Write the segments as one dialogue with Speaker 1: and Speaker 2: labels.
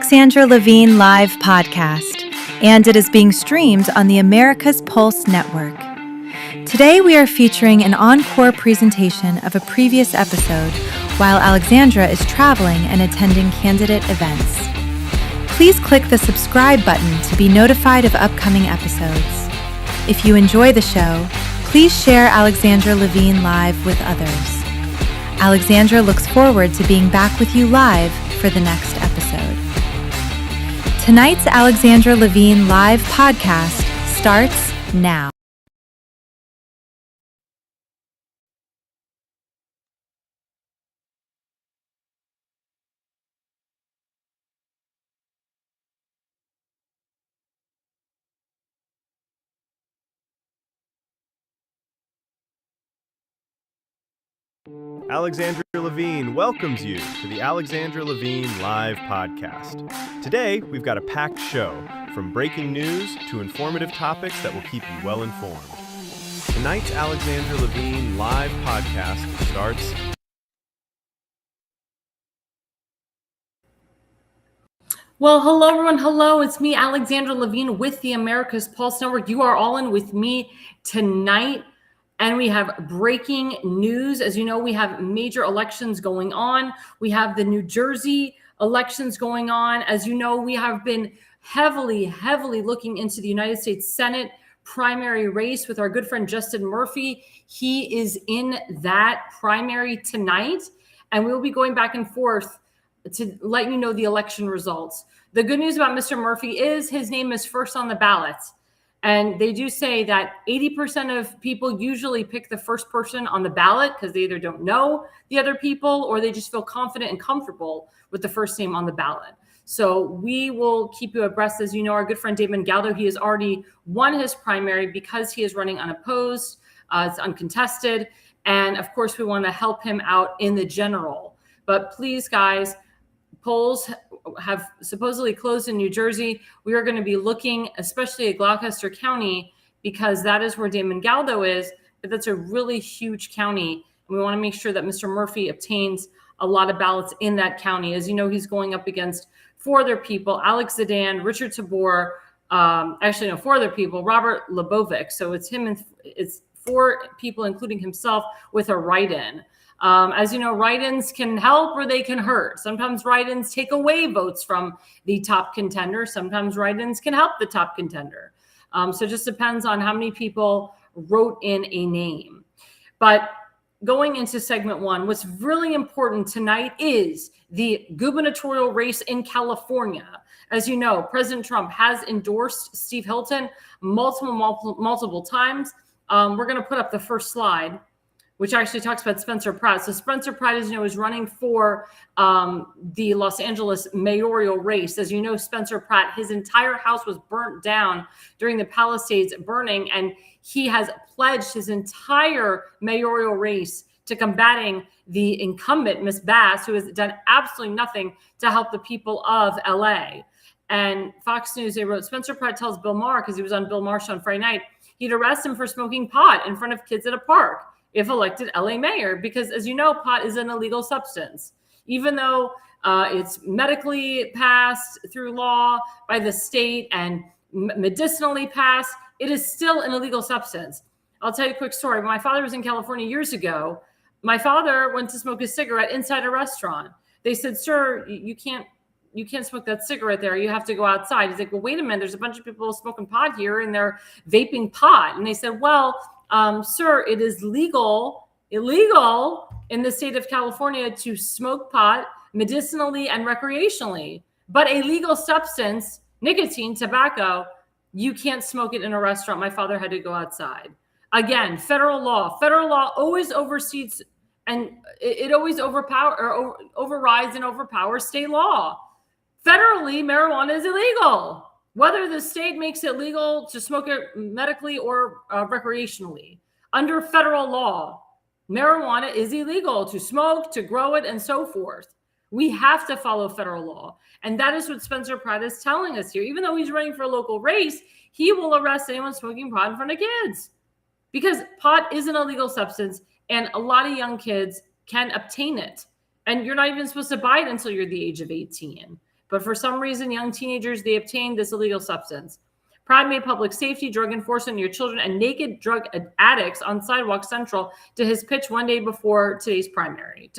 Speaker 1: Alexandra Levine live podcast, and it is being streamed on the America's Pulse Network. Today we are featuring an encore presentation of a previous episode while Alexandra is traveling and attending candidate events. Please click the subscribe button to be notified of upcoming episodes. If you enjoy the show, please share Alexandra Levine live with others. Alexandra looks forward to being back with you live for the next episode. Tonight's Alexandra Levine live podcast starts now.
Speaker 2: Alexandra Levine welcomes you to the Alexandra Levine Live Podcast. Today, we've got a packed show, from breaking news to informative topics that will keep you well informed. Tonight's Alexandra Levine Live Podcast starts.
Speaker 3: Well, hello, everyone. Hello, it's me, Alexandra Levine, with the America's Pulse Network. You are all in with me tonight. And we have breaking news. As you know, we have major elections going on. We have the New Jersey elections going on. As you know, we have been heavily looking into the United States Senate primary race with our good friend Justin Murphy. He is in that primary tonight, and we'll be going back and forth to let you know the election results. The good news about Mr. Murphy is his name is first on the ballot. And they do say that 80% of people usually pick the first person on the ballot because they either don't know the other people or they just feel confident and comfortable with the first name on the ballot. So we will keep you abreast. As you know, our good friend Damon Galdo, he has already won his primary because he is running unopposed. It's uncontested. And of course, we want to help him out in the general. But please, guys, polls have supposedly closed in New Jersey. We are going to be looking, especially at Gloucester County, because that is where Damon Galdo is, but that's a really huge county. And we want to make sure that Mr. Murphy obtains a lot of ballots in that county. As you know, he's going up against four other people: Alex Zidane, Richard Tabor, four other people, Robert Lebovic. So it's him and it's four people, including himself, with a write-in. As you know, write-ins can help or they can hurt. Sometimes write-ins take away votes from the top contender. Sometimes write-ins can help the top contender. So it just depends on how many people wrote in a name. But going into segment one, what's really important tonight is the gubernatorial race in California. As you know, President Trump has endorsed Steve Hilton multiple times. We're going to put up the first slide, which actually talks about Spencer Pratt. So Spencer Pratt, as you know, is running for the Los Angeles mayoral race. As you know, Spencer Pratt, his entire house was burnt down during the Palisades burning, and he has pledged his entire mayoral race to combating the incumbent, Ms. Bass, who has done absolutely nothing to help the people of L.A. And Fox News, they wrote, Spencer Pratt tells Bill Maher, because he was on Bill Maher's show on Friday night, he'd arrest him for smoking pot in front of kids at a park if elected LA mayor, because as you know, pot is an illegal substance. Even though it's medically passed through law by the state and medicinally passed, it is still an illegal substance. I'll tell you a quick story. When my father was in California years ago, my father went to smoke a cigarette inside a restaurant. They said, sir, you can't smoke that cigarette there. You have to go outside. He's like, well, wait a minute. There's a bunch of people smoking pot here and they're vaping pot. And they said, well, sir, it is illegal in the state of California to smoke pot medicinally and recreationally, but a legal substance, nicotine, tobacco, you can't smoke it in a restaurant. My father had to go outside. Again, federal law always oversees, and it always overrides and overpowers state law. Federally, marijuana is illegal, whether the state makes it legal to smoke it medically or recreationally. Under federal law, marijuana is illegal to smoke, to grow it, and so forth. We have to follow federal law. And that is what Spencer Pratt is telling us here. Even though he's running for a local race, he will arrest anyone smoking pot in front of kids, because pot is an illegal substance and a lot of young kids can obtain it. And you're not even supposed to buy it until you're the age of 18. But for some reason, young teenagers, they obtained this illegal substance. Pride made public safety, drug enforcement near children, and naked drug addicts on sidewalks central to his pitch one day before tonight's primary.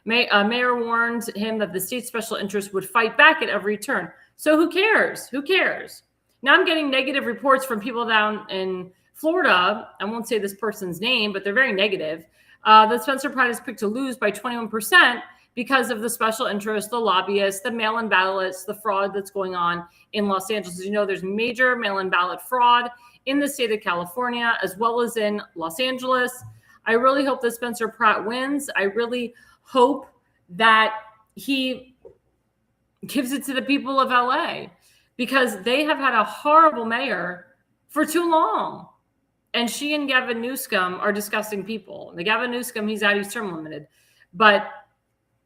Speaker 3: Mayor warned him that the state's special interest would fight back at every turn. So who cares? Who cares? Now I'm getting negative reports from people down in Florida. I won't say this person's name, but they're very negative. That Spencer Pratt is picked to lose by 21% because of the special interest, the lobbyists, the mail-in ballots, the fraud that's going on in Los Angeles. As you know, there's major mail-in ballot fraud in the state of California, as well as in Los Angeles. I really hope that Spencer Pratt wins. I really hope that he gives it to the people of LA, because they have had a horrible mayor for too long. And she and Gavin Newsom are disgusting people. The Gavin Newsom, he's out, he's term limited. But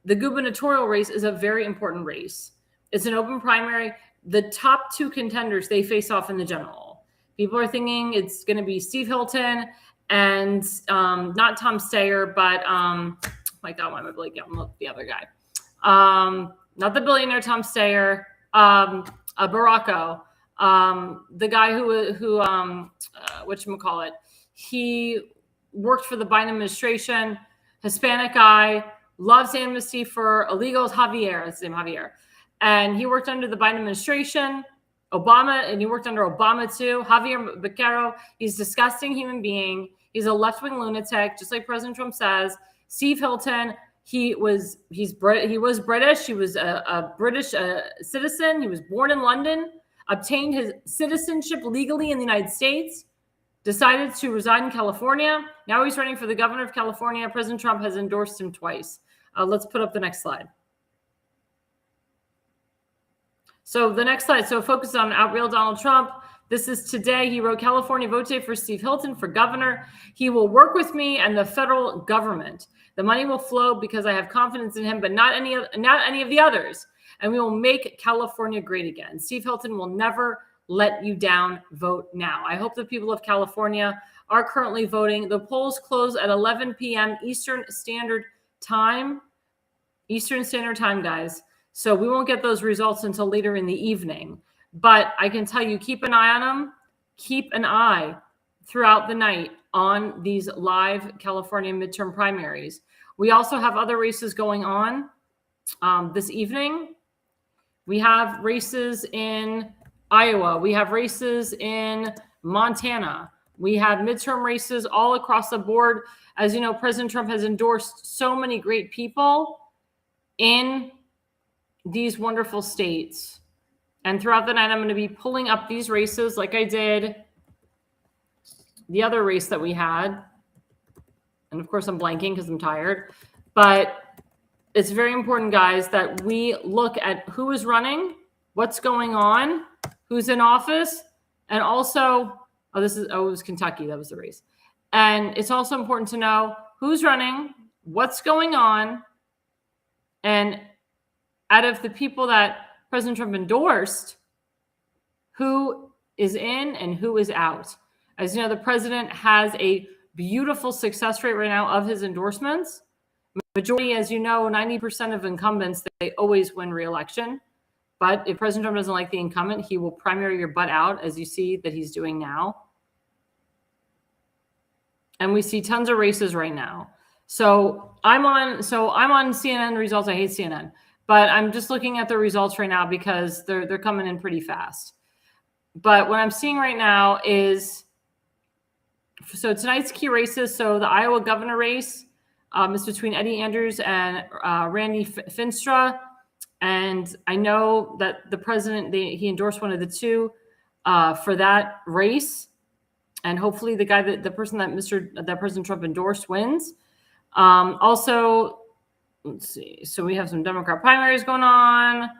Speaker 3: the gubernatorial race is a very important race. It's an open primary. The top two contenders, they face off in the general. People are thinking it's going to be Steve Hilton and not Tom Steyer, but my God, why am I blanking on the other guy? Not the billionaire Tom Steyer, Baracco, the guy who whatchamacallit, he worked for the Biden administration, Hispanic guy, loves amnesty for illegals, Javier, that's his name, Javier. And he worked under the Biden administration, Obama, and he worked under Obama too. Javier Becerra, he's a disgusting human being. He's a left-wing lunatic, just like President Trump says. Steve Hilton, he was British. He was a British citizen. He was born in London, obtained his citizenship legally in the United States, decided to reside in California. Now he's running for the governor of California. President Trump has endorsed him twice. Let's put up the next slide. So the next slide. So focus on real Donald Trump. This is today. He wrote, California vote today for Steve Hilton for governor. He will work with me and the federal government. The money will flow because I have confidence in him, but not any of the others. And we will make California great again. Steve Hilton will never let you down. Vote now. I hope the people of California are currently voting. The polls close at 11 p.m. Eastern Standard Time. Eastern Standard Time, guys. So we won't get those results until later in the evening. But I can tell you, keep an eye on them. Keep an eye throughout the night on these live California midterm primaries. We also have other races going on this evening. We have races in Iowa. We have races in Montana. We have midterm races all across the board. As you know, President Trump has endorsed so many great people in these wonderful states. And throughout the night, I'm going to be pulling up these races like I did the other race that we had. And of course, I'm blanking because I'm tired. But it's very important, guys, that we look at who is running, what's going on, who's in office, and also, it was Kentucky. That was the race. And it's also important to know who's running, what's going on, and out of the people that President Trump endorsed, who is in and who is out. As you know, the president has a beautiful success rate right now of his endorsements. Majority, as you know, 90% of incumbents, they always win re-election. But if President Trump doesn't like the incumbent, he will primary your butt out, as you see that he's doing now. And we see tons of races right now. So I'm on CNN results. I hate CNN. But I'm just looking at the results right now because they're coming in pretty fast. But what I'm seeing right now is, so tonight's key races. So the Iowa governor race is between Eddie Andrews and Randy Finstra. And I know that the president, he endorsed one of the two for that race. And hopefully the person that President Trump endorsed wins. Also, let's see. So we have some Democrat primaries going on.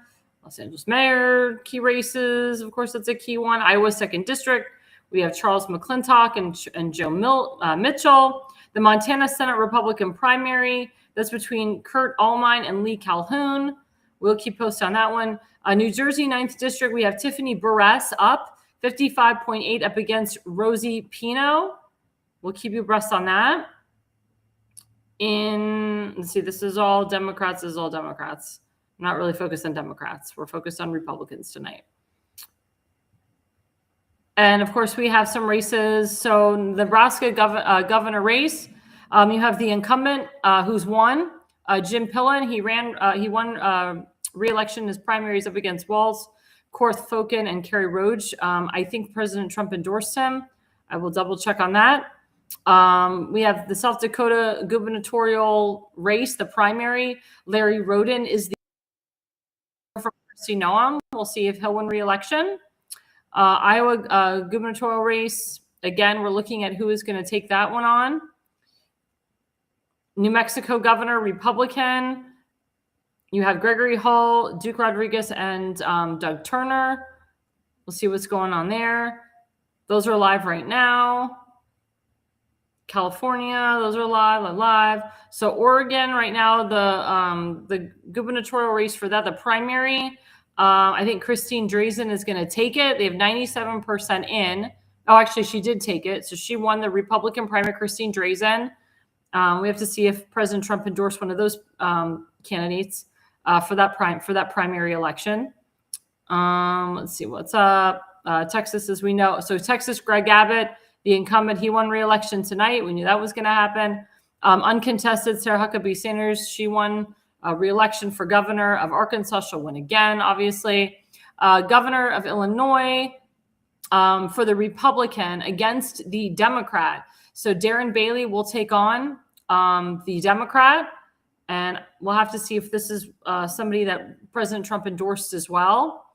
Speaker 3: Los Angeles mayor, key races. Of course, that's a key one. Iowa 2nd District. We have Charles McClintock and Joe Mitchell. The Montana Senate Republican primary. That's between Kurt Allmine and Lee Calhoun. We'll keep posted on that one. New Jersey 9th District. We have Tiffany Burress up 55.8 up against Rosie Pino. We'll keep you abreast on that. Let's see, this is all Democrats. I'm not really focused on Democrats. We're focused on Republicans tonight. And of course, we have some races. So the Nebraska governor race, you have the incumbent who's won, Jim Pillen. He won re-election in his primaries up against Walz, Korth Foken, and Kerry Roach. I think President Trump endorsed him. I will double check on that. We have the South Dakota gubernatorial race, the primary. Larry Roden is the from Kristi Noem. We'll see if he'll win re-election. Iowa gubernatorial race. Again, we're looking at who is going to take that one on. New Mexico governor, Republican. You have Gregory Hull, Duke Rodriguez, and Doug Turner. We'll see what's going on there. Those are live right now. California, those are live. So Oregon right now, the gubernatorial race for that, the primary. I think Christine Drazan is going to take it. They have 97% in. Oh, actually, she did take it. So she won the Republican primary, Christine Drazan. We have to see if President Trump endorsed one of those candidates for that primary election. Let's see what's up. Texas, as we know. So Texas, Greg Abbott, the incumbent, he won re-election tonight. We knew that was going to happen. Uncontested, Sarah Huckabee Sanders, she won re-election for governor of Arkansas. She'll win again, obviously. Governor of Illinois for the Republican against the Democrat. So Darren Bailey will take on the Democrat, and we'll have to see if this is somebody that President Trump endorsed as well.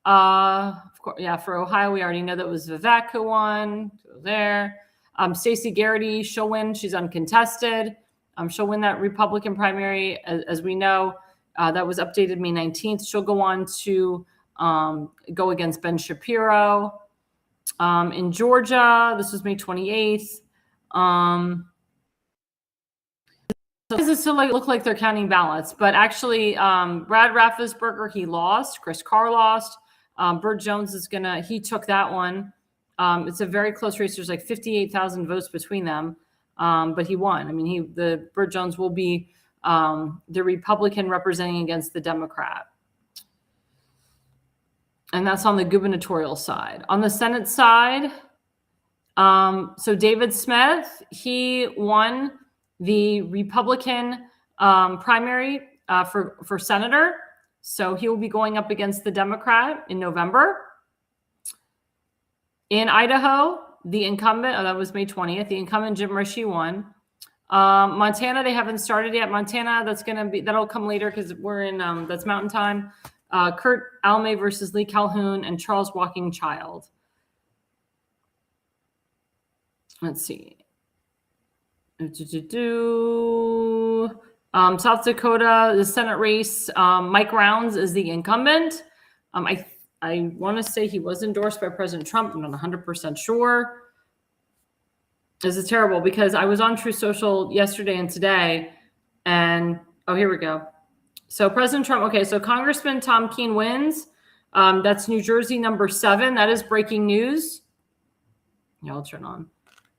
Speaker 3: Of course, yeah, for Ohio, we already know that was Vivek who won. So there. Stacey Garrity, she'll win. She's uncontested. She'll win that Republican primary, as we know. That was updated May 19th. She'll go on to go against Ben Shapiro. In Georgia, this was May 28th. So this is to look like they're counting ballots, but actually, Brad Raffensperger, he lost. Chris Carr lost. Burt Jones he took that one. It's a very close race. There's like 58,000 votes between them, but he won. I mean, Burt Jones will be the Republican representing against the Democrat. And that's on the gubernatorial side. On the Senate side, so David Smith, he won the Republican primary for senator. So he will be going up against the Democrat in November. In Idaho, the incumbent, that was May 20th, the incumbent Jim Risch won. Montana, they haven't started yet. Montana, that'll come later because we're in, that's Mountain Time. Kurt Alme versus Lee Calhoun and Charles Walking Child. Let's see. South Dakota, the Senate race, Mike Rounds is the incumbent. I want to say he was endorsed by President Trump. I'm not 100% sure. This is terrible because I was on Truth Social yesterday and today, and here we go. So President Trump, okay, so Congressman Tom Keene wins. That's New Jersey number 7. That is breaking news. Yeah, I'll turn on.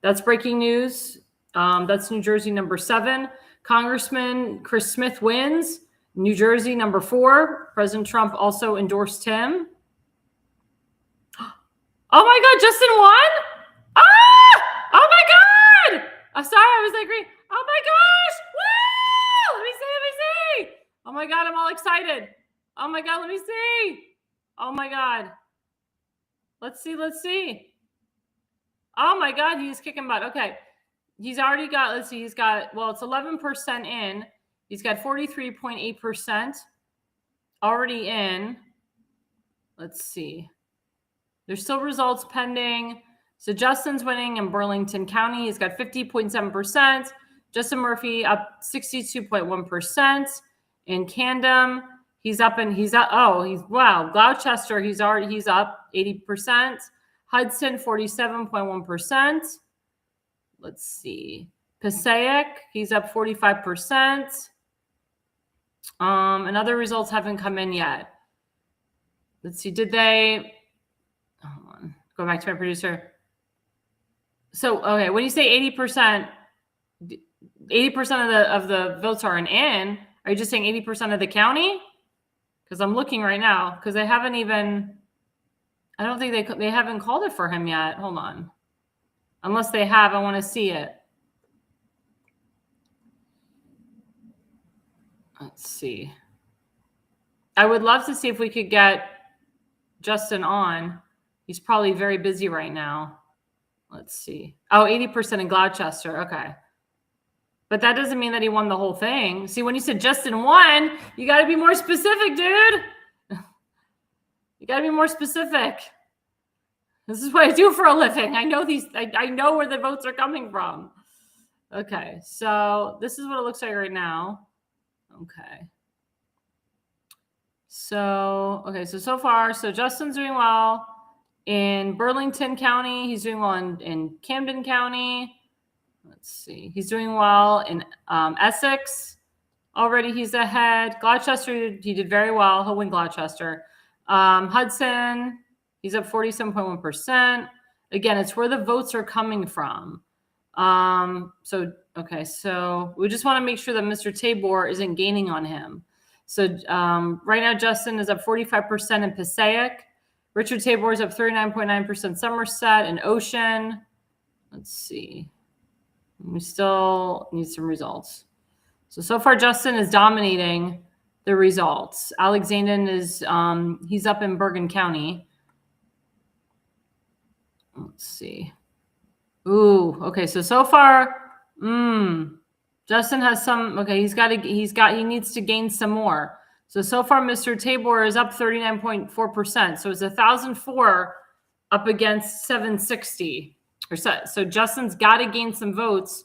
Speaker 3: That's breaking news. That's New Jersey number 7. Congressman Chris Smith wins. New Jersey number 4. President Trump also endorsed him. Oh my God, Justin won? Ah! Oh my God! I'm sorry, I was like, oh my gosh! Woo! Let me see. Oh my God, I'm all excited. Oh my God, let me see. Oh my God. Let's see. Oh my God, he's kicking butt. Okay. He's already got, it's 11% in. He's got 43.8% already in. Let's see. There's still results pending. So Justin's winning in Burlington County. He's got 50.7%. Justin Murphy up 62.1%. In Camden, Gloucester, he's up 80%. Hudson, 47.1%. Let's see. Passaic, he's up 45%. And other results haven't come in yet. Let's see. Hold on. Go back to my producer. So, okay, when you say 80% of the votes are in, are you just saying 80% of the county? because I'm looking right now because they haven't even. I don't think they haven't called it for him yet. Hold on, unless they have, I want to see it. Let's see. I would love to see if we could get Justin on. He's probably very busy right now. Let's see. Oh, 80% in Gloucester. Okay. But that doesn't mean that he won the whole thing. See, when you said Justin won, you got to be more specific, dude. You got to be more specific. This is what I do for a living. I know I know where the votes are coming from. Okay. So this is what it looks like right now. Okay. So far, Justin's doing well in Burlington County. He's doing well in Camden County. Let's see. He's doing well in Essex. Already he's ahead. Gloucester, he did very well. He'll win Gloucester. Hudson, he's up 47.1%. Again, it's where the votes are coming from. So we just want to make sure that Mr. Tabor isn't gaining on him. So right now, Justin is up 45% in Passaic. Richard Tabor is up 39.9% Somerset and Ocean. Let's see. We still need some results. So far, Justin is dominating the results. Alexandra is, he's up in Bergen County. Let's see. Ooh, okay. So far, Justin has some, okay, he needs to gain some more. So far, Mr. Tabor is up 39.4%. So it's 1,004 up against 760. So Justin's got to gain some votes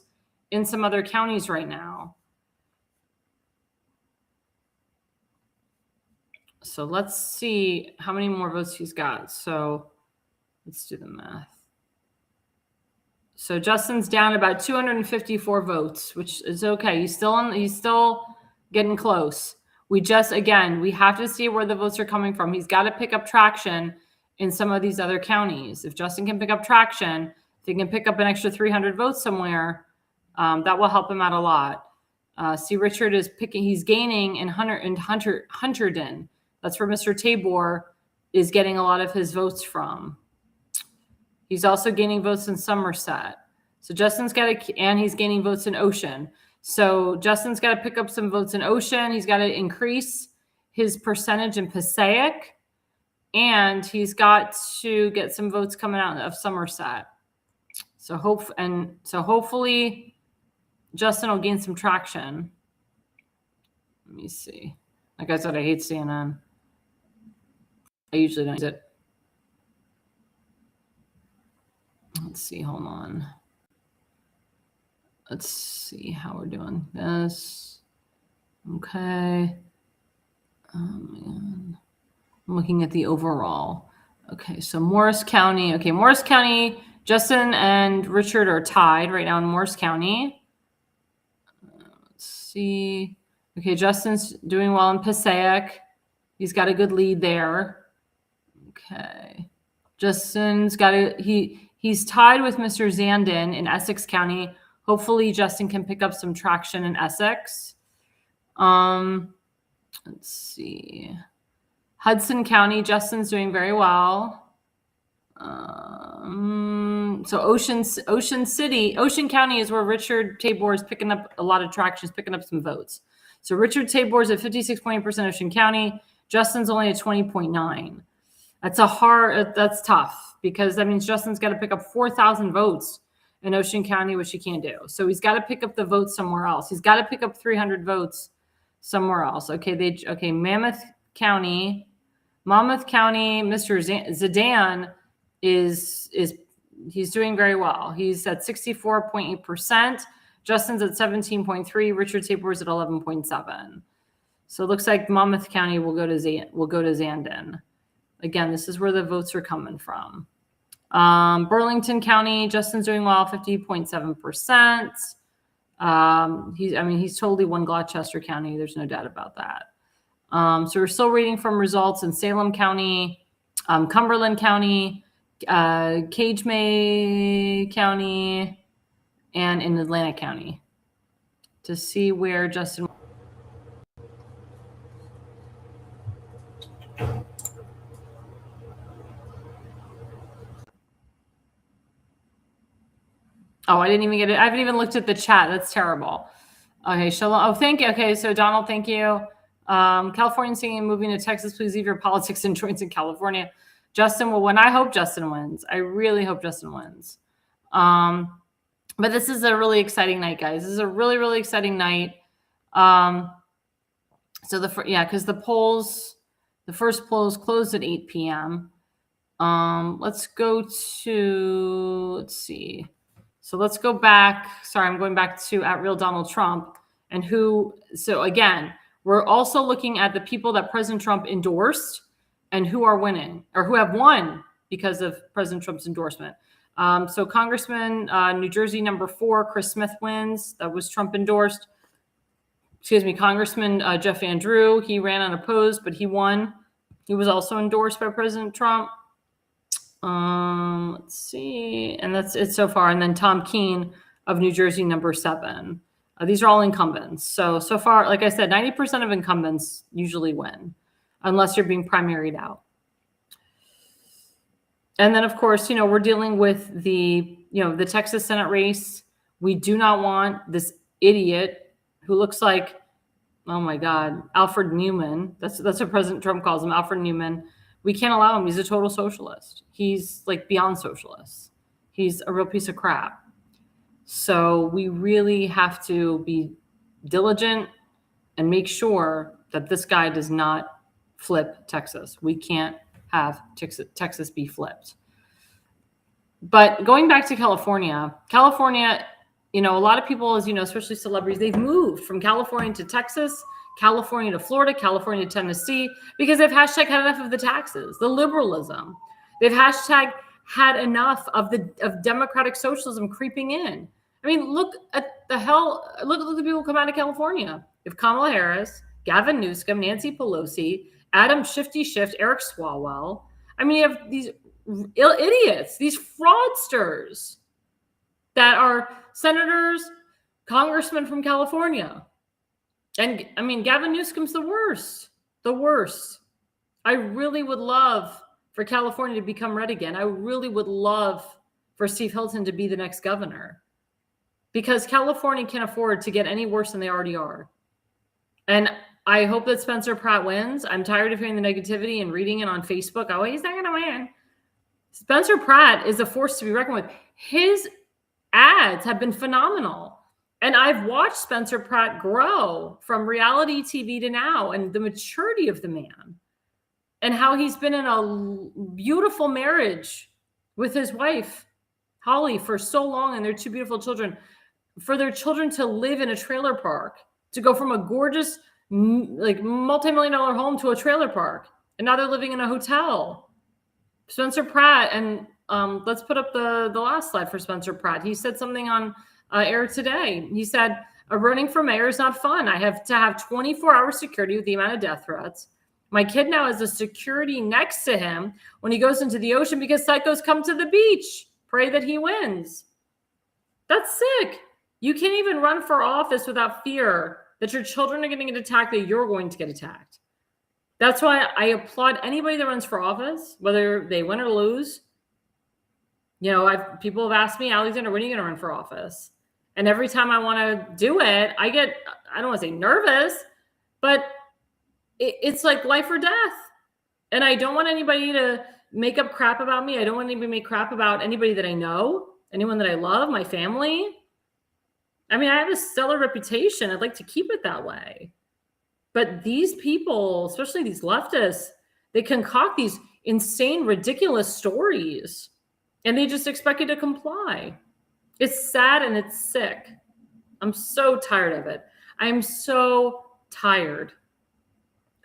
Speaker 3: in some other counties right now. So let's see how many more votes he's got. So let's do the math. So Justin's down about 254 votes, which is okay. He's still getting close. We have to see where the votes are coming from. He's got to pick up traction in some of these other counties. If Justin can pick up traction, if he can pick up an extra 300 votes somewhere, that will help him out a lot. See, Richard he's gaining in Hunterdon. That's where Mr. Tabor is getting a lot of his votes from. He's also gaining votes in Somerset. So and he's gaining votes in Ocean. So Justin's got to pick up some votes in Ocean. He's got to increase his percentage in Passaic, and he's got to get some votes coming out of Somerset. So hopefully Justin will gain some traction. Let me see. Like I said, I hate CNN. I usually don't use it. Let's see. Hold on. Let's see how we're doing this. Okay. Oh, man. I'm looking at the overall. Okay, so Morris County. Okay, Morris County, Justin and Richard are tied right now in Morris County. Let's see. Okay, Justin's doing well in Passaic. He's got a good lead there. Okay. Justin's he's tied with Mr. Zandon in Essex County. Hopefully Justin can pick up some traction in Essex. Let's see. Hudson County, Justin's doing very well. So Ocean County is where Richard Tabor is picking up a lot of traction, is picking up some votes. So Richard Tabor is at 56.8% Ocean County. Justin's only at 20.9%. That's tough because that means Justin's got to pick up 4,000 votes in Ocean County, which he can't do. So he's got to pick up the votes somewhere else. He's got to pick up 300 votes somewhere else. Okay, Monmouth County, Mr. Zidane he's doing very well. He's at 64.8%. Justin's at 17.3%. Richard Tabor is at 11.7%. So it looks like Monmouth County will go to Zandon. Again, this is where the votes are coming from. Burlington County, Justin's doing well, 50.7%. He's totally won Gloucester County. There's no doubt about that. So we're still waiting from results in Salem County, Cumberland County, Calumet County, and in Atlantic County to see where Justin. Oh, I didn't even get it. I haven't even looked at the chat. That's terrible. Okay, Shalom. Oh, thank you. Okay, so Donald, thank you. Californian singing, moving to Texas. Please leave your politics and joints in California. Justin will win. I hope Justin wins. I really hope Justin wins. But this is a really exciting night, guys. This is a really, really exciting night. So because the first polls closed at 8 p.m. Let's go to, let's see. So let's go back. Sorry, I'm going back to @real Donald Trump and so again, we're also looking at the people that President Trump endorsed and who are winning or who have won because of President Trump's endorsement. So Congressman, New Jersey number 4, Chris Smith wins. That was Trump endorsed. Congressman Jeff Van Drew, he ran unopposed, but he won. He was also endorsed by President Trump. Let's see. And that's it so far. And then Tom Keene of New Jersey, number 7. These are all incumbents. So far, like I said, 90% of incumbents usually win, unless you're being primaried out. And then, of course, we're dealing with the Texas Senate race. We do not want this idiot who looks like, oh my God, Alfred Newman. That's what President Trump calls him, Alfred Newman. We can't allow him. He's a total socialist. He's like beyond socialist. He's a real piece of crap. So we really have to be diligent and make sure that this guy does not flip Texas. We can't have Texas be flipped. But going back to California, a lot of people, as you know, especially celebrities, they've moved from California to Texas, California to Florida, California to Tennessee, because they've hashtag had enough of the taxes, the liberalism. They've hashtag had enough of democratic socialism creeping in. I mean, look at the people who come out of California. You have Kamala Harris, Gavin Newsom, Nancy Pelosi, Adam Shifty Schiff, Eric Swalwell. I mean, you have these idiots, these fraudsters that are senators, congressmen from California. And I mean, Gavin Newsom's the worst. I really would love for California to become red again. I really would love for Steve Hilton to be the next governor, because California can't afford to get any worse than they already are. And I hope that Spencer Pratt wins. I'm tired of hearing the negativity and reading it on Facebook. Oh, he's not going to win. Spencer Pratt is a force to be reckoned with. His ads have been phenomenal. And I've watched Spencer Pratt grow from reality TV to now, and the maturity of the man and how he's been in a beautiful marriage with his wife, Holly, for so long, and their 2 beautiful children. For their children to live in a trailer park, to go from a gorgeous, like multi-million-dollar home to a trailer park. And now they're living in a hotel. Spencer Pratt, and let's put up the last slide for Spencer Pratt. He said something on air today. He said, running for mayor is not fun. I have to have 24-hour security with the amount of death threats. My kid now has a security next to him when he goes into the ocean because psychos come to the beach. Pray that he wins. That's sick. You can't even run for office without fear that your children are going to get attacked, that you're going to get attacked. That's why I applaud anybody that runs for office, whether they win or lose. People have asked me, Alexandra, when are you going to run for office? And every time I want to do it, I don't want to say nervous, but it's like life or death. And I don't want anybody to make up crap about me. I don't want anybody to make crap about anybody that I know, anyone that I love, my family. I mean, I have a stellar reputation. I'd like to keep it that way. But these people, especially these leftists, they concoct these insane, ridiculous stories, and they just expect you to comply. It's sad and it's sick. I'm so tired of it. I'm so tired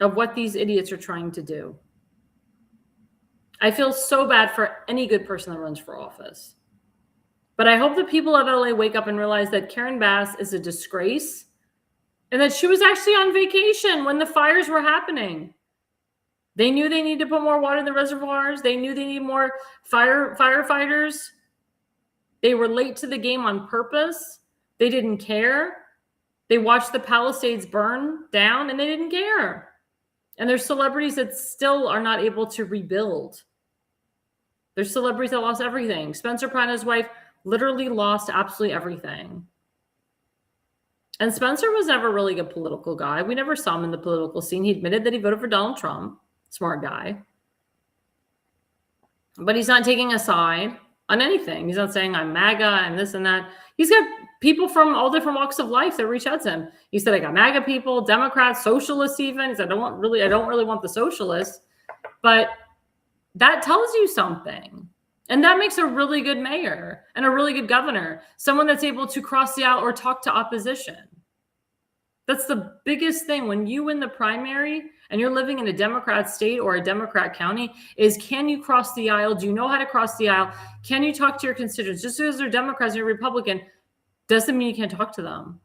Speaker 3: of what these idiots are trying to do. I feel so bad for any good person that runs for office. But I hope the people of LA wake up and realize that Karen Bass is a disgrace and that she was actually on vacation when the fires were happening. They knew they needed to put more water in the reservoirs. They knew they needed more firefighters. They were late to the game on purpose. They didn't care. They watched the Palisades burn down and they didn't care. And there's celebrities that still are not able to rebuild. There's celebrities that lost everything. Spencer Pratt and his wife literally lost absolutely everything. And Spencer was never really a political guy. We never saw him in the political scene. He admitted that he voted for Donald Trump. Smart guy. But he's not taking a side on anything. He's not saying I'm MAGA, I'm this and that. He's got people from all different walks of life that reach out to him. He said, I got MAGA people, Democrats, socialists even. He said, I don't really want the socialists. But that tells you something. And that makes a really good mayor and a really good governor, someone that's able to cross the aisle or talk to opposition. That's the biggest thing when you win the primary and you're living in a Democrat state or a Democrat county is, can you cross the aisle? Do you know how to cross the aisle? Can you talk to your constituents? Just because they're Democrats and you're Republican doesn't mean you can't talk to them.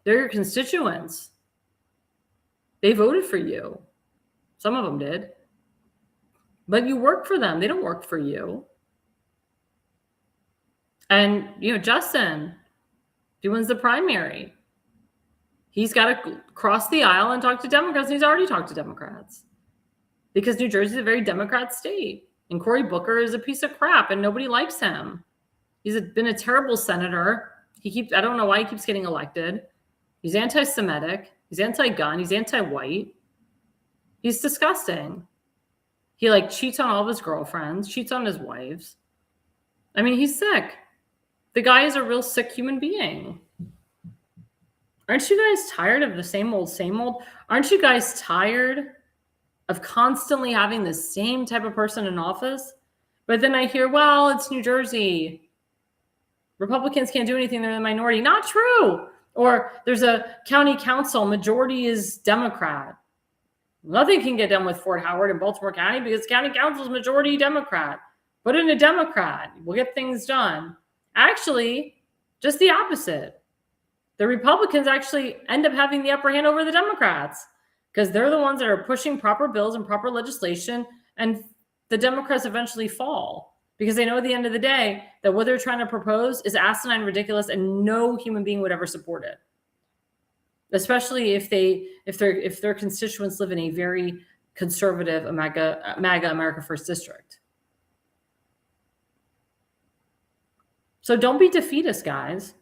Speaker 3: They're your constituents. They voted for you. Some of them did. But you work for them. They don't work for you. And, Justin, he wins the primary. He's got to cross the aisle and talk to Democrats. And he's already talked to Democrats because New Jersey is a very Democrat state. And Cory Booker is a piece of crap and nobody likes him. He's been a terrible senator. I don't know why he keeps getting elected. He's anti-Semitic. He's anti-gun. He's anti-white. He's disgusting. He cheats on all of his girlfriends, cheats on his wives. I mean, he's sick. The guy is a real sick human being. Aren't you guys tired of the same old, same old? Aren't you guys tired of constantly having the same type of person in office? But then I hear, well, it's New Jersey. Republicans can't do anything. They're the minority. Not true. Or there's a county council. Majority is Democrat. Nothing can get done with Fort Howard and Baltimore County because county council is majority Democrat. Put in a Democrat. We'll get things done. Actually, just the opposite. The Republicans actually end up having the upper hand over the Democrats because they're the ones that are pushing proper bills and proper legislation, and the Democrats eventually fall because they know at the end of the day that what they're trying to propose is asinine, ridiculous, and no human being would ever support it. Especially if their constituents live in a very conservative MAGA America First district. So don't be defeatist, guys.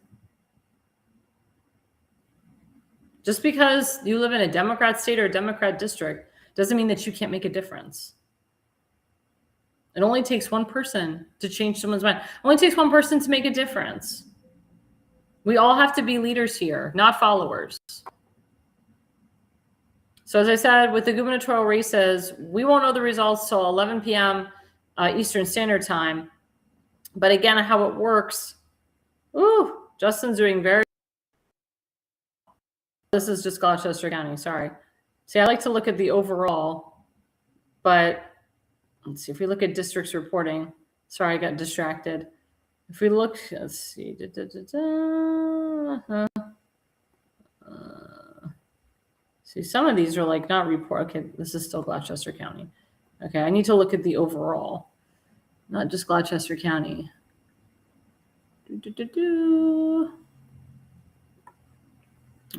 Speaker 3: Just because you live in a Democrat state or a Democrat district doesn't mean that you can't make a difference. It only takes one person to change someone's mind. It only takes one person to make a difference. We all have to be leaders here, not followers. So as I said, with the gubernatorial races, we won't know the results till 11 p.m. Eastern Standard Time. But again, how it works, Justin's doing very. This is just Gloucester County, sorry. See, I like to look at the overall, but let's see, if we look at districts reporting, sorry, I got distracted. If we look, let's see, see, some of these are not report. Okay, this is still Gloucester County. Okay, I need to look at the overall, not just Gloucester County.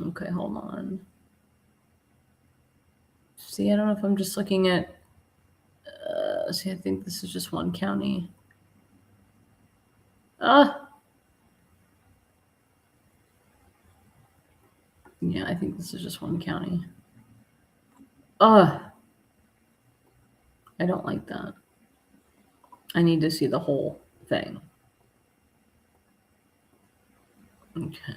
Speaker 3: Okay, hold on. See, I don't know if I'm just looking at, see, I think this is just one county. Yeah, I think this is just one county. I don't like that. I need to see the whole thing. Okay.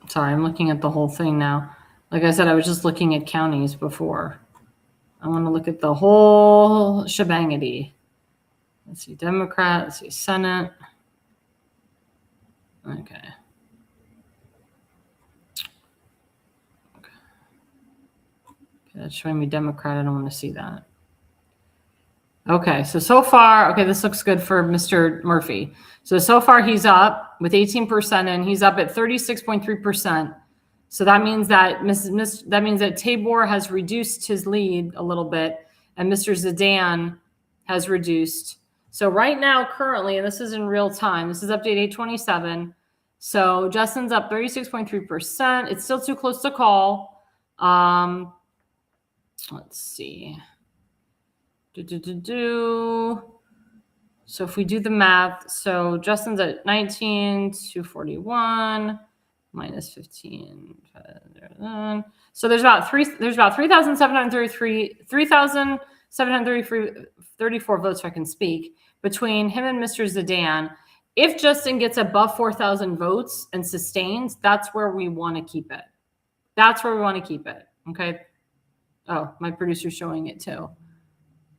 Speaker 3: Sorry, I'm looking at the whole thing now. Like I said, I was just looking at counties before. I want to look at the whole shebangity. Let's see, Democrat, let's see, Senate. Okay, that's showing me Democrat. I don't want to see that. Okay, so far, okay, this looks good for Mr. Murphy. So far he's up with 18% and he's up at 36.3%. So that means that Tabor has reduced his lead a little bit and Mr. Zidane has reduced. So right now, currently, and this is in real time, this is update 827. So Justin's up 36.3%. It's still too close to call. Let's see. So if we do the math, so Justin's at 19, 241 minus 15. So there's about 3,734 votes, if I can speak, between him and Mr. Zidane. If Justin gets above 4,000 votes and sustains, that's where we want to keep it. That's where we want to keep it. Okay. Oh, my producer's showing it too.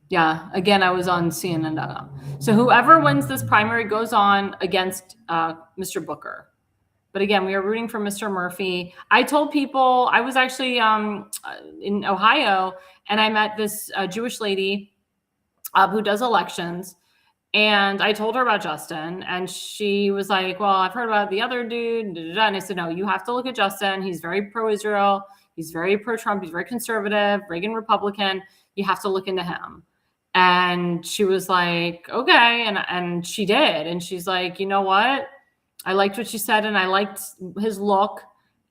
Speaker 3: Yeah, again, I was on CNN.com. So whoever wins this primary goes on against Mr. Booker. But again, we are rooting for Mr. Murphy. I told people, I was actually in Ohio, and I met this Jewish lady who does elections. And I told her about Justin, and she was like, well, I've heard about the other dude. And I said, no, you have to look at Justin. He's very pro-Israel. He's very pro-Trump. He's very conservative, Reagan Republican. You have to look into him. And she was like, okay. And she did. And she's like, you know what? I liked what she said, and I liked his look.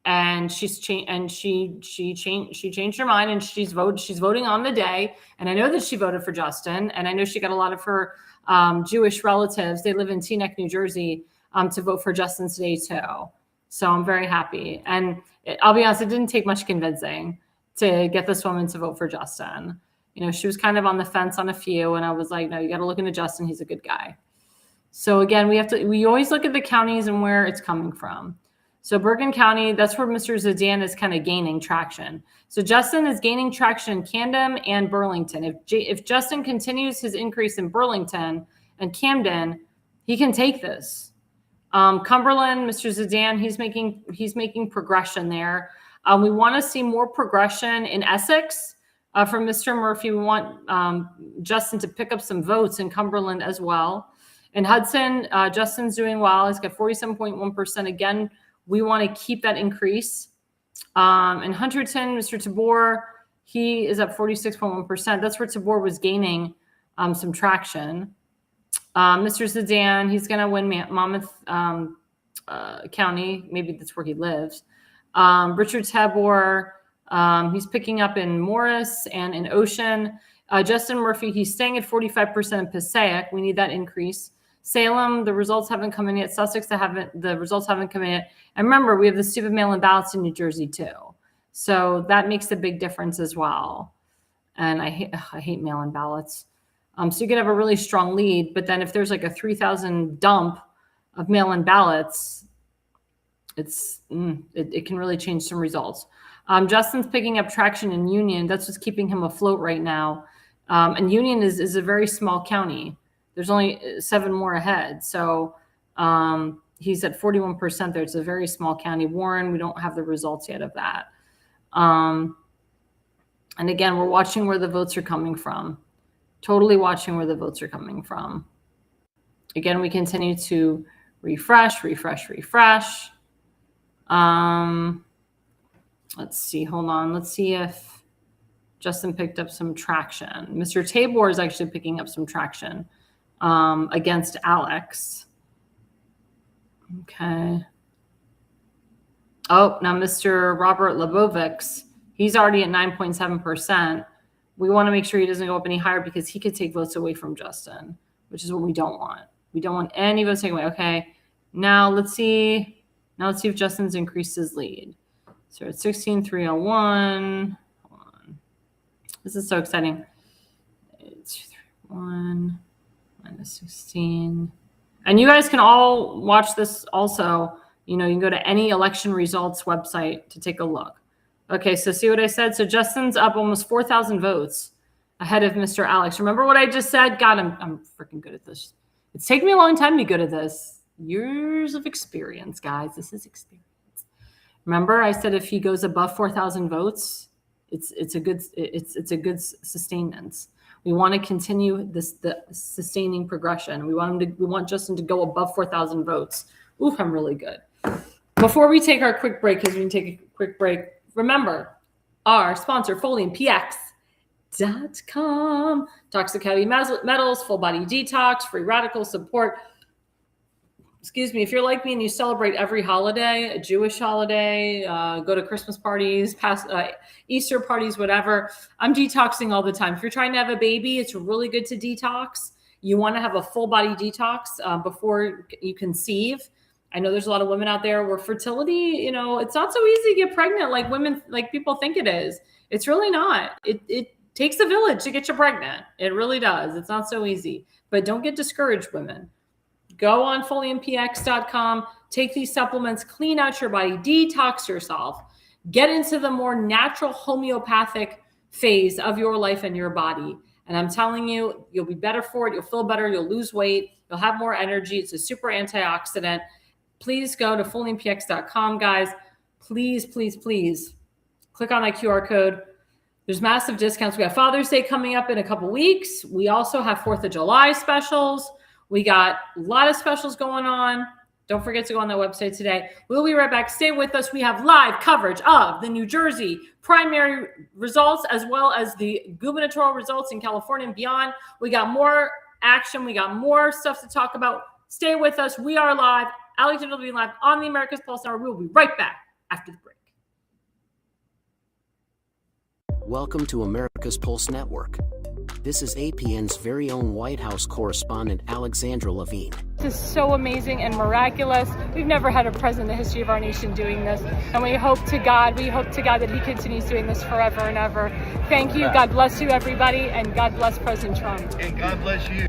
Speaker 3: And she's changed, and she changed her mind, and she's voting on the day. And I know that she voted for Justin, and I know she got a lot of her Jewish relatives. They live in Teaneck, New Jersey, to vote for Justin today too. So I'm very happy. And I'll be honest, it didn't take much convincing to get this woman to vote for Justin. You know, she was kind of on the fence on a few, and I was like, no, you got to look into Justin. He's a good guy. So again, we always look at the counties and where it's coming from. So Bergen County, that's where Mr. Zidane is kind of gaining traction. So Justin is gaining traction in Camden and Burlington. If Justin continues his increase in Burlington and Camden, he can take this. Cumberland, Mr. Zidane, he's making progression there. We want to see more progression in Essex from Mr. Murphy. We want Justin to pick up some votes in Cumberland as well. In Hudson, Justin's doing well. He's got 47.1%. Again, we want to keep that increase. In Hunterton, Mr. Tabor, he is up 46.1%. That's where Tabor was gaining some traction. Mr. Zidane, he's going to win Monmouth County. Maybe that's where he lives. Richard Tabor, he's picking up in Morris and in Ocean. Justin Murphy, he's staying at 45% in Passaic. We need that increase. Salem, the results haven't come in yet. Sussex, the results haven't come in yet. And remember, we have the stupid mail-in ballots in New Jersey too. So that makes a big difference as well. And I hate mail-in ballots. So you could have a really strong lead, but then if there's like a 3,000 dump of mail-in ballots, it can really change some results. Justin's picking up traction in Union. That's what's keeping him afloat right now. And Union is a very small county. There's only 7 more ahead. So he's at 41% there. It's a very small county. Warren, we don't have the results yet of that. And again, we're watching where the votes are coming from. Totally watching where the votes are coming from. Again, we continue to refresh. Let's see. Hold on. Let's see if Justin picked up some traction. Mr. Tabor is actually picking up some traction against Alex. Okay. Oh, now Mr. Robert Lebovics, he's already at 9.7%. We want to make sure he doesn't go up any higher because he could take votes away from Justin, which is what we don't want. We don't want any votes taken away. Okay. Now let's see. If Justin's increased his lead. So it's 16,301. Hold on. This is so exciting. 831 minus 16. And you guys can all watch this also. You can go to any election results website to take a look. Okay, so see what I said? So Justin's up almost 4,000 votes ahead of Mr. Alex. Remember what I just said? God, I'm freaking good at this. It's taken me a long time to be good at this. Years of experience, guys. This is experience. Remember, I said if he goes above 4,000 votes, it's a good sustenance. We want to continue the sustaining progression. We want Justin to go above 4,000 votes. Ooh, I'm really good. Before we take our quick break, because we can take a quick break, remember our sponsor, Folium PX, Toxic heavy metals, full body detox, free radical support. Excuse me, if you're like me and you celebrate every holiday, a Jewish holiday, go to Christmas parties, Easter parties, whatever, I'm detoxing all the time. If you're trying to have a baby, it's really good to detox. You want to have a full body detox before you conceive. I know there's a lot of women out there where fertility, it's not so easy to get pregnant like people think it is. It's really not. It takes a village to get you pregnant. It really does. It's not so easy. But don't get discouraged, women. Go on FoliumPX.com, take these supplements, clean out your body, detox yourself, get into the more natural homeopathic phase of your life and your body. And I'm telling you, you'll be better for it. You'll feel better. You'll lose weight. You'll have more energy. It's a super antioxidant. Please go to FoliumPX.com, guys. Please, please, please click on that QR code. There's massive discounts. We have Father's Day coming up in a couple weeks. We also have 4th of July specials. We got a lot of specials going on. Don't forget to go on that website today. We'll be right back. Stay with us. We have live coverage of the New Jersey primary results as well as the gubernatorial results in California and beyond. We got more action. We got more stuff to talk about. Stay with us. We are live. Alexandra Levine live on the America's Pulse Network. We will be right back after the break.
Speaker 4: Welcome to America's Pulse Network. This is APN's very own White House correspondent, Alexandra Levine.
Speaker 5: This is so amazing and miraculous. We've never had a president in the history of our nation doing this. And we hope to God that he continues doing this forever and ever. Thank you. God bless you, everybody. And God bless President Trump.
Speaker 6: And God bless you.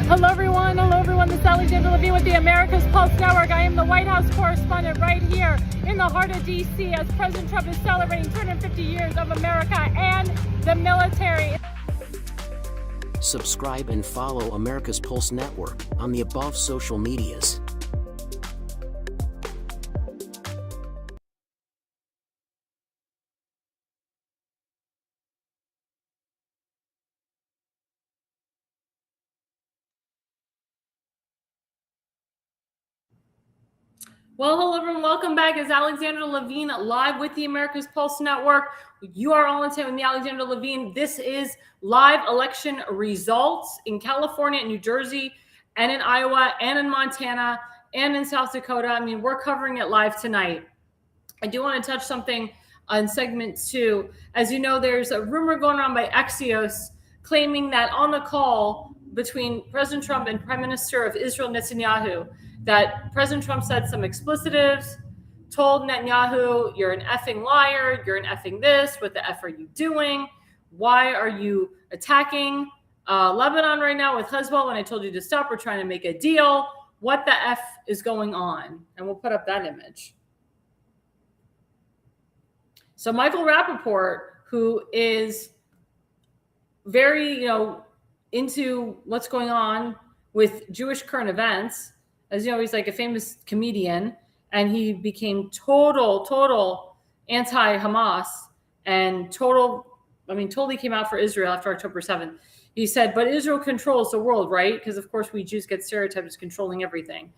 Speaker 5: Hello, everyone. This is Alexandra Levine with the America's Pulse Network. I am the White House correspondent right here in the heart of D.C. as President Trump is celebrating 250 years of America and the military.
Speaker 4: Subscribe and follow America's Pulse Network on the above social medias.
Speaker 3: Well, hello, everyone. Welcome back. It's Alexandra Levine live with the America's Pulse Network. You are all in tune with the Alexandra Levine. This is live election results in California and New Jersey and in Iowa and in Montana and in South Dakota. I mean, we're covering it live tonight. I do want to touch something on segment 2. As you know, there's a rumor going around by Axios claiming that on the call between President Trump and Prime Minister of Israel, Netanyahu, that President Trump said some explicitives, told Netanyahu, you're an effing liar, you're an effing this, what the F are you doing? Why are you attacking Lebanon right now with Hezbollah when I told you to stop? We're trying to make a deal. What the F is going on? And we'll put up that image. So Michael Rappaport, who is very, into what's going on with Jewish current events, as you know, he's like a famous comedian, and he became total anti-Hamas and totally came out for Israel after October 7th. He said, but Israel controls the world, right? Because, of course, we Jews get stereotyped as controlling everything.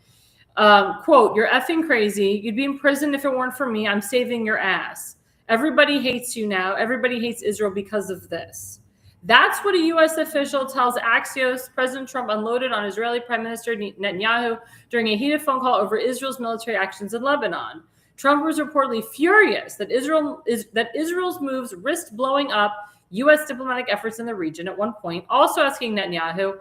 Speaker 3: Quote, you're effing crazy. You'd be in prison if it weren't for me. I'm saving your ass. Everybody hates you now. Everybody hates Israel because of this. That's what a U.S. official tells Axios President Trump unloaded on Israeli Prime Minister Netanyahu during a heated phone call over Israel's military actions in Lebanon. Trump was reportedly furious that Israel's moves risked blowing up U.S. diplomatic efforts in the region at one point, also asking Netanyahu,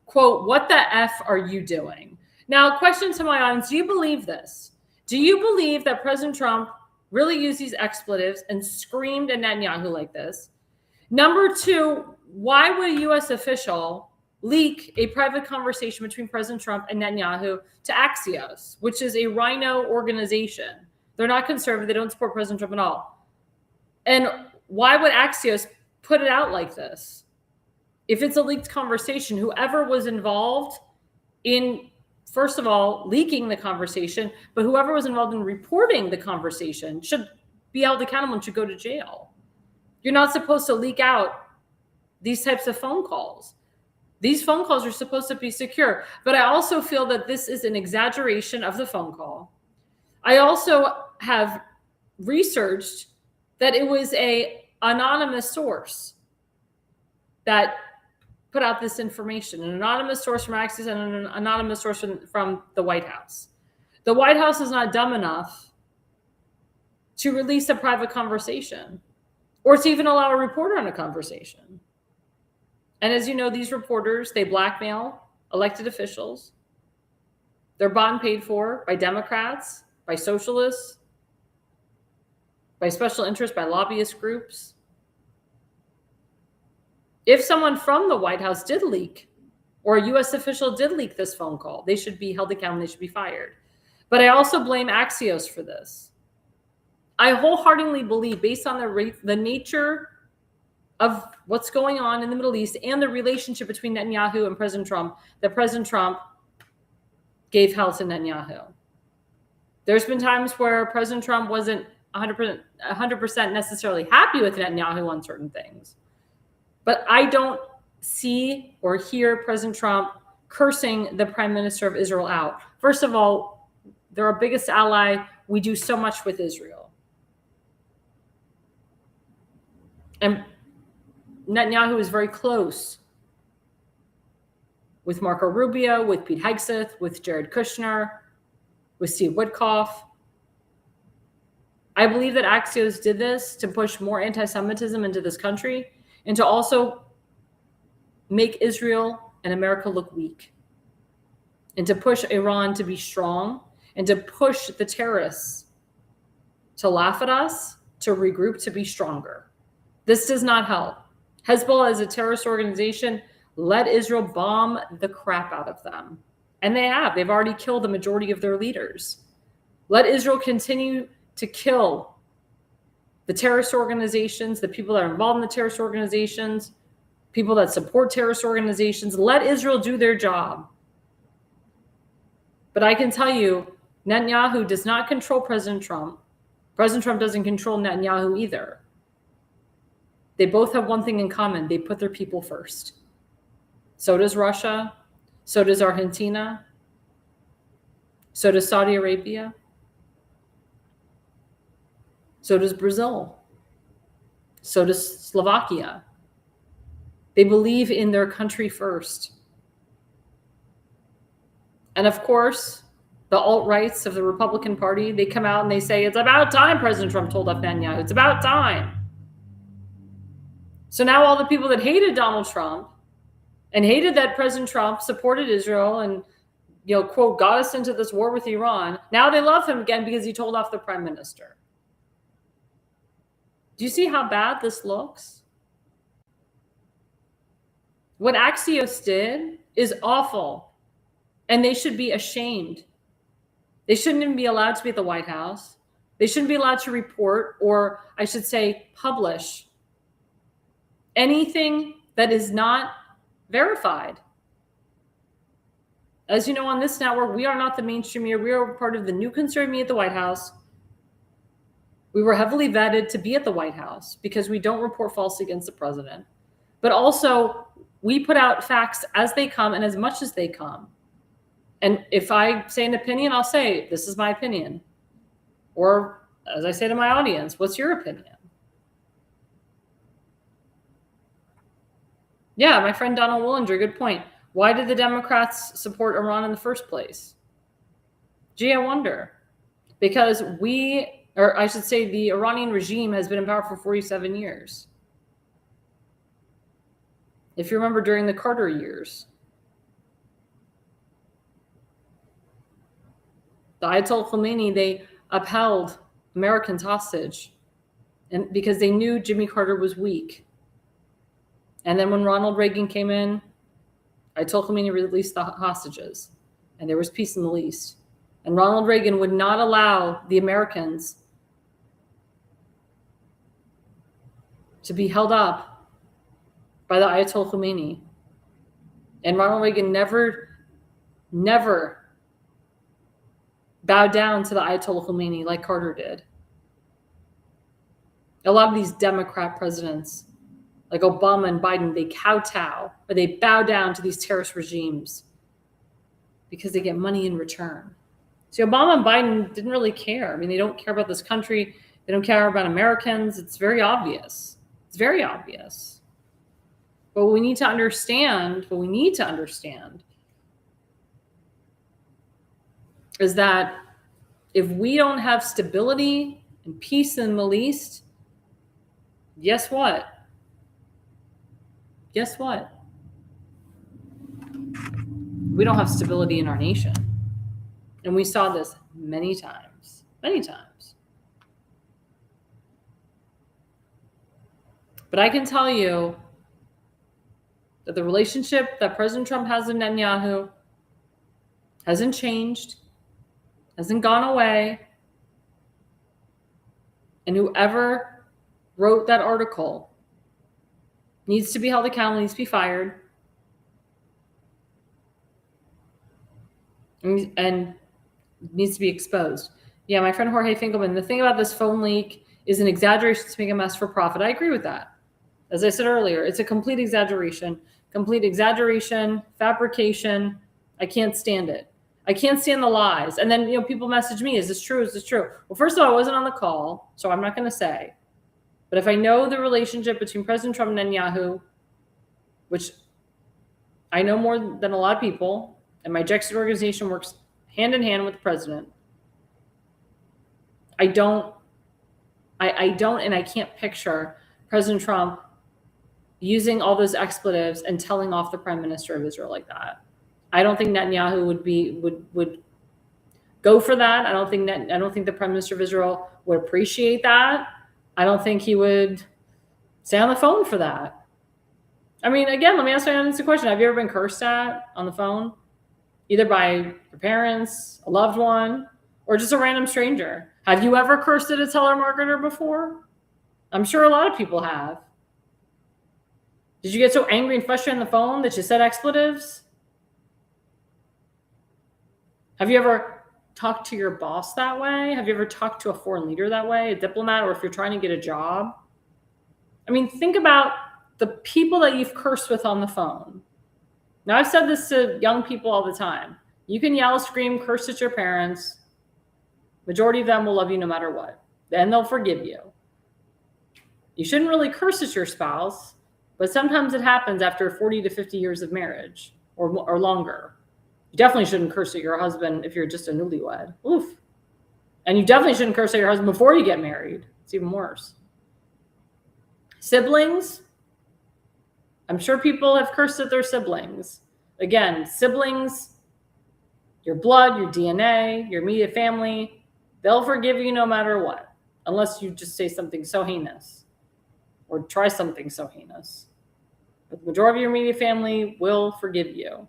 Speaker 3: quote, what the F are you doing? Now, question to my audience, do you believe this? Do you believe that President Trump really used these expletives and screamed at Netanyahu like this? Number 2, why would a U.S. official leak a private conversation between President Trump and Netanyahu to Axios, which is a rhino organization? They're not conservative. They don't support President Trump at all. And why would Axios put it out like this? If it's a leaked conversation, whoever was involved in, first of all, leaking the conversation, but whoever was involved in reporting the conversation should be held accountable and should go to jail. You're not supposed to leak out these types of phone calls. These phone calls are supposed to be secure. But I also feel that this is an exaggeration of the phone call. I also have researched that it was a anonymous source that put out this information, an anonymous source from Axios and an anonymous source from the White House. The White House is not dumb enough to release a private conversation or to even allow a reporter on a conversation. And as you know, these reporters, they blackmail elected officials. They're bought and paid for by Democrats, by socialists, by special interests, by lobbyist groups. If someone from the White House did leak, or a U.S. official did leak this phone call, they should be held accountable, they should be fired. But I also blame Axios for this. I wholeheartedly believe, based on the nature of what's going on in the Middle East and the relationship between Netanyahu and President Trump, that President Trump gave hell to Netanyahu. There's been times where President Trump wasn't 100% necessarily happy with Netanyahu on certain things. But I don't see or hear President Trump cursing the Prime Minister of Israel out. First of all, they're our biggest ally. We do so much with Israel. And Netanyahu is very close with Marco Rubio, with Pete Hegseth, with Jared Kushner, with Steve Witkoff. I believe that Axios did this to push more anti-Semitism into this country and to also make Israel and America look weak, and to push Iran to be strong, and to push the terrorists to laugh at us, to regroup, to be stronger. This does not help. Hezbollah is a terrorist organization. Let Israel bomb the crap out of them. And they have. They've already killed the majority of their leaders. Let Israel continue to kill the terrorist organizations, the people that are involved in the terrorist organizations, people that support terrorist organizations. Let Israel do their job. But I can tell you, Netanyahu does not control President Trump. President Trump doesn't control Netanyahu either. They both have one thing in common. They put their people first. So does Russia. So does Argentina. So does Saudi Arabia. So does Brazil. So does Slovakia. They believe in their country first. And of course, the alt-rights of the Republican Party, they come out and they say, it's about time President Trump told off Netanyahu. It's about time. So now all the people that hated Donald Trump and hated that President Trump supported Israel and, quote, got us into this war with Iran, now they love him again because he told off the prime minister. Do you see how bad this looks? What Axios did is awful, and they should be ashamed. They shouldn't even be allowed to be at the White House. They shouldn't be allowed to report, or I should say publish, anything that is not verified. As you know, on this network, we are not the mainstream media. We are part of the new conservative media at the White House. We were heavily vetted to be at the White House because we don't report falsely against the president. But also, we put out facts as they come and as much as they come. And if I say an opinion, I'll say, this is my opinion. Or as I say to my audience, what's your opinion? Yeah, my friend Donald Willinger, good point. Why did the Democrats support Iran in the first place? Gee, I wonder. Because the Iranian regime has been in power for 47 years. If you remember, during the Carter years, the Ayatollah Khomeini, they upheld Americans hostage, and because they knew Jimmy Carter was weak. And then when Ronald Reagan came in, Ayatollah Khomeini released the hostages, and there was peace in the Middle East. And Ronald Reagan would not allow the Americans to be held up by the Ayatollah Khomeini. And Ronald Reagan never bowed down to the Ayatollah Khomeini like Carter did. A lot of these Democrat presidents, like Obama and Biden, they kowtow or they bow down to these terrorist regimes because they get money in return. See, Obama and Biden didn't really care. I mean, they don't care about this country. They don't care about Americans. It's very obvious. It's very obvious. But we need to understand is that if we don't have stability and peace in the Middle East, guess what? Guess what? We don't have stability in our nation. And we saw this many times. But I can tell you that the relationship that President Trump has with Netanyahu hasn't changed, hasn't gone away. And whoever wrote that article needs to be held accountable, needs to be fired. And needs to be exposed. Yeah, my friend Jorge Finkelman, the thing about this phone leak is an exaggeration to make a mess for profit. I agree with that. As I said earlier, it's a complete exaggeration, fabrication. I can't stand it. I can't stand the lies. And then, people message me, is this true? Is this true? Well, first of all, I wasn't on the call, so I'm not going to say. But if I know the relationship between President Trump and Netanyahu, which I know more than a lot of people, and my Jexit organization works hand in hand with the president, I don't, and I can't picture President Trump using all those expletives and telling off the Prime Minister of Israel like that. I don't think Netanyahu would go for that. I don't think the Prime Minister of Israel would appreciate that. I don't think he would stay on the phone for that. I mean, again, let me ask you an honest question. Have you ever been cursed at on the phone? Either by your parents, a loved one, or just a random stranger? Have you ever cursed at a telemarketer before? I'm sure a lot of people have. Did you get so angry and frustrated on the phone that you said expletives? Have you ever talked to your boss that way? Have you ever talked to a foreign leader that way, a diplomat, or if you're trying to get a job? I mean, think about the people that you've cursed with on the phone. Now, I've said this to young people all the time. You can yell, scream, curse at your parents. Majority of them will love you no matter what. Then they'll forgive you. You shouldn't really curse at your spouse, but sometimes it happens after 40 to 50 years of marriage or longer. You definitely shouldn't curse at your husband if you're just a newlywed. Oof. And you definitely shouldn't curse at your husband before you get married. It's even worse. Siblings. I'm sure people have cursed at their siblings. Again, siblings, your blood, your DNA, your immediate family, they'll forgive you no matter what, unless you just say something so heinous or try something so heinous. But the majority of your immediate family will forgive you.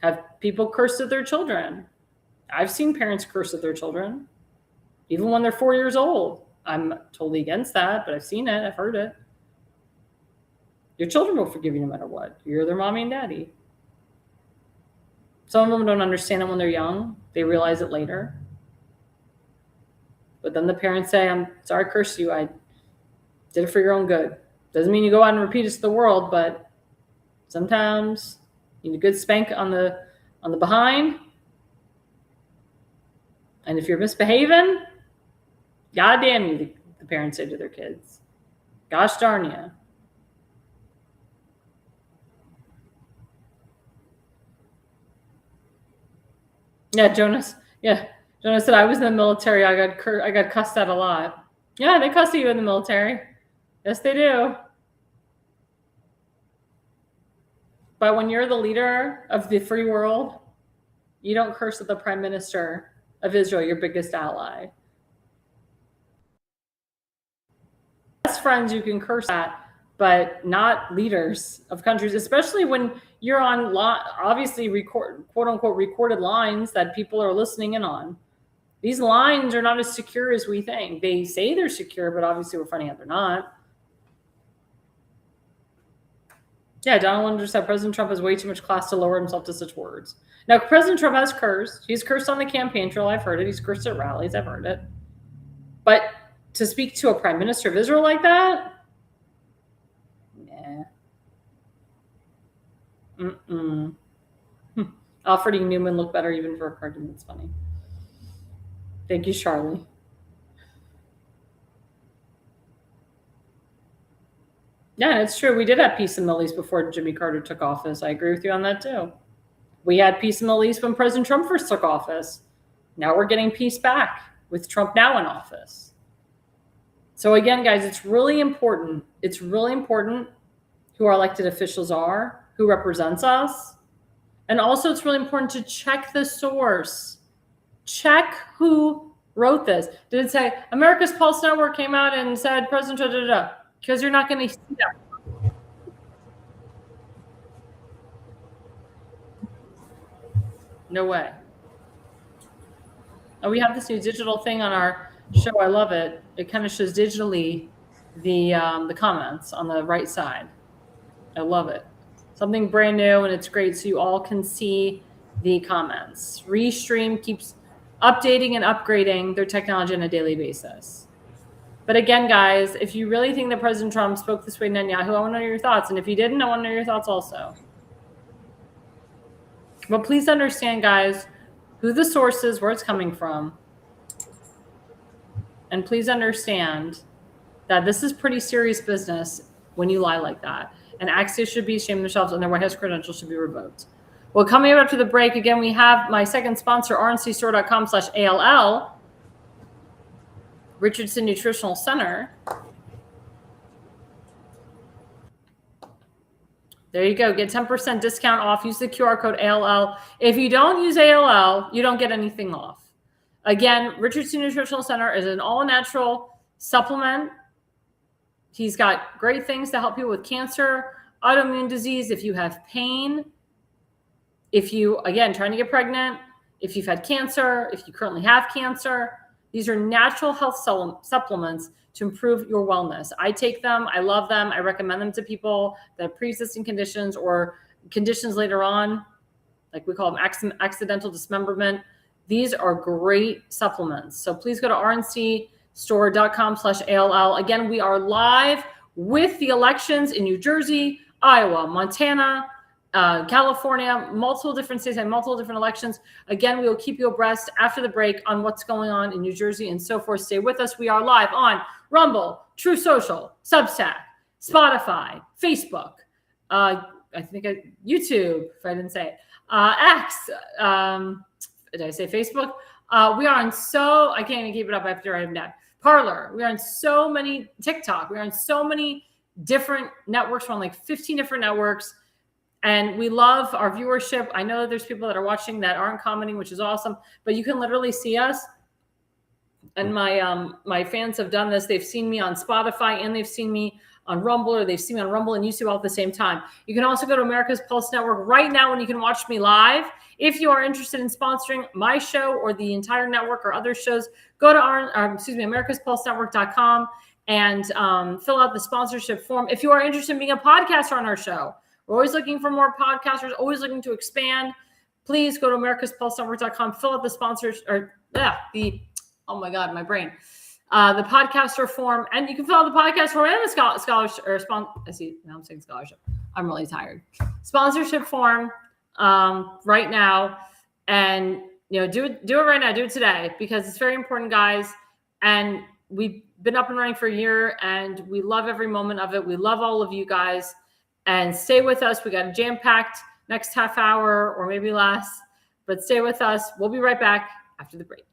Speaker 3: Have people cursed at their children? I've seen parents curse at their children, even when they're 4 years old. I'm totally against that, but I've seen it. I've heard it. Your children will forgive you no matter what. You're their mommy and daddy. Some of them don't understand it when they're young. They realize it later. But then the parents say, I'm sorry I cursed you. I did it for your own good. Doesn't mean you go out and repeat it to the world, but sometimes you need a good spank on the behind. And if you're misbehaving, God damn you, the parents say to their kids. Gosh darn you. Yeah, Jonas said, I was in the military. I got cussed at a lot. Yeah, they cuss at you in the military. Yes, they do. But when you're the leader of the free world, you don't curse at the Prime Minister of Israel, your biggest ally. Best friends you can curse at, but not leaders of countries, especially when you're on obviously quote unquote recorded lines that people are listening in on. These lines are not as secure as we think. They say they're secure, but obviously we're finding out they're not. Yeah, Donald Wonder said President Trump has way too much class to lower himself to such words. Now, President Trump has cursed. He's cursed on the campaign trail. I've heard it. He's cursed at rallies. I've heard it. But to speak to a Prime Minister of Israel like that? Nah. Alfred E. Newman looked better even for a cartoon. That's funny. Thank you, Charlie. Yeah, it's true. We did have peace in the Middle East before Jimmy Carter took office. I agree with you on that too. We had peace in the Middle East when President Trump first took office. Now we're getting peace back with Trump now in office. So again, guys, it's really important. It's really important who our elected officials are, who represents us. And also it's really important to check the source. Check who wrote this. Did it say America's Pulse Network came out and said President da-da-da-da? Because you're not going to see that. No way. Oh, we have this new digital thing on our show. I love it. It kind of shows digitally the comments on the right side. I love it. Something brand new, and it's great so you all can see the comments. Restream keeps updating and upgrading their technology on a daily basis. But again, guys, if you really think that President Trump spoke this way to Netanyahu, I want to know your thoughts. And if you didn't, I want to know your thoughts also. But please understand, guys, who the source is, where it's coming from. And please understand that this is pretty serious business when you lie like that. And Axios should be ashamed of themselves and their White House credentials should be revoked. Well, coming up after the break, again, we have my second sponsor, rncstore.com/ALL, Richardson Nutritional Center. There you go. Get 10% discount off. Use the QR code ALL. If you don't use ALL, you don't get anything off. Again, Richardson Nutritional Center is an all-natural supplement. He's got great things to help people with cancer, autoimmune disease, if you have pain, if you, again, trying to get pregnant, if you've had cancer, if you currently have cancer. These are natural health supplements to improve your wellness. I take them. I love them. I recommend them to people that have pre-existing conditions or conditions later on, like we call them accidental dismemberment. These are great supplements. So please go to rncstore.com/ALL. Again, we are live with the elections in New Jersey, Iowa, Montana, California, multiple different states and multiple different elections. Again, we will keep you abreast after the break on what's going on in New Jersey and so forth. Stay with us. We are live on Rumble, True Social, Substack, Spotify, Facebook, YouTube, if I didn't say it, X, did I say Facebook? We are on I can't even keep it up. I have to write them down. Parler. We are on so many, TikTok. We are on so many different networks. We're on like 15 different networks. And we love our viewership. I know there's people that are watching that aren't commenting, which is awesome. But you can literally see us. And my fans have done this. They've seen me on Spotify and they've seen me on Rumble, or they've seen me on Rumble and YouTube all at the same time. You can also go to America's Pulse Network right now when you can watch me live. If you are interested in sponsoring my show or the entire network or other shows, go to americaspulsenetwork.com and fill out the sponsorship form. If you are interested in being a podcaster on our show, we're always looking for more podcasters, always looking to expand. Please go to americaspulsenetwork.com, fill out the oh my God, my brain. The podcaster form, and you can fill out the podcast form and the scholarship, I see, now I'm saying scholarship. I'm really tired. Sponsorship form right now. And, do it right now. Do it today because it's very important, guys. And we've been up and running for a year and we love every moment of it. We love all of you guys. And stay with us. We got a jam-packed next half hour or maybe less, but stay with us. We'll be right back after the break.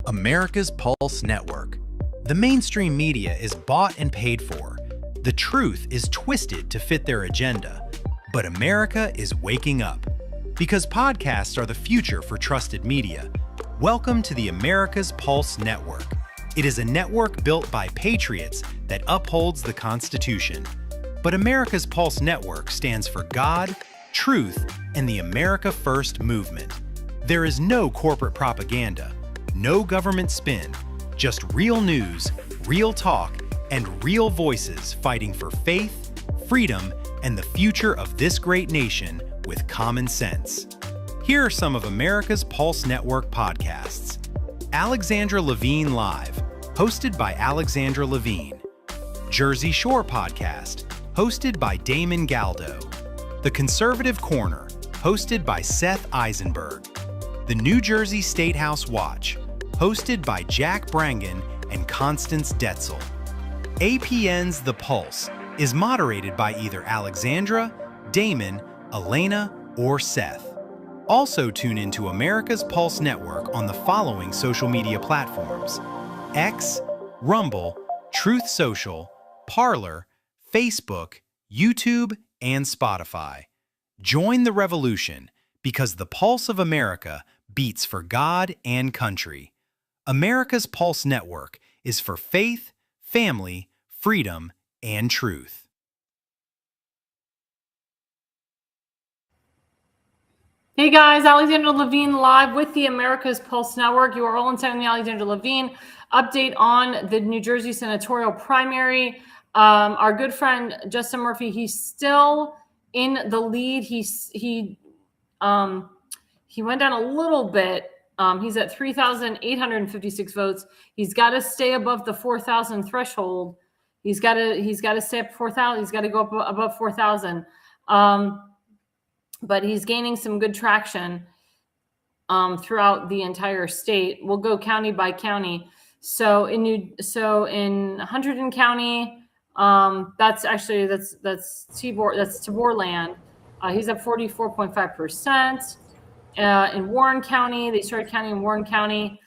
Speaker 6: America's Pulse Network. The mainstream media is bought and paid for. The truth is twisted to fit their agenda. But America is waking up. Because podcasts are the future for trusted media. Welcome to the America's Pulse Network. It is a network built by patriots that upholds the Constitution. But America's Pulse Network stands for God, truth, and the America First movement. There is no corporate propaganda, no government spin, just real news, real talk, and real voices fighting for faith, freedom, and the future of this great nation with common sense. Here are some of America's Pulse Network podcasts. Alexandra Levine Live, hosted by Alexandra Levine. Jersey Shore Podcast, hosted by Damon Galdo. The Conservative Corner, hosted by Seth Eisenberg. The New Jersey State House Watch, hosted by Jack Brangen and Constance Detzel. APN's The Pulse is moderated by either Alexandra, Damon, Elena, or Seth. Also tune into America's Pulse Network on the following social media platforms: X, Rumble, Truth Social, Parler, Facebook, YouTube, and Spotify. Join the revolution, because the pulse of America beats for God and country. America's Pulse Network is for faith, family, freedom, and truth.
Speaker 3: Hey guys, Alexandra Levine live with the America's Pulse Network. You are all inside on the Alexandra Levine update on the New Jersey senatorial primary. Our good friend Justin Murphy, he's still in the lead. He went down a little bit. He's at 3,856 votes. He's got to stay above the 4,000 threshold. He's got to stay up 4,000. He's got to go up above 4,000. But he's gaining some good traction throughout the entire state. We'll go county by county. So in Hunterdon County, that's Tabor land. He's at 44.5%. In Warren County, they started counting in Warren County.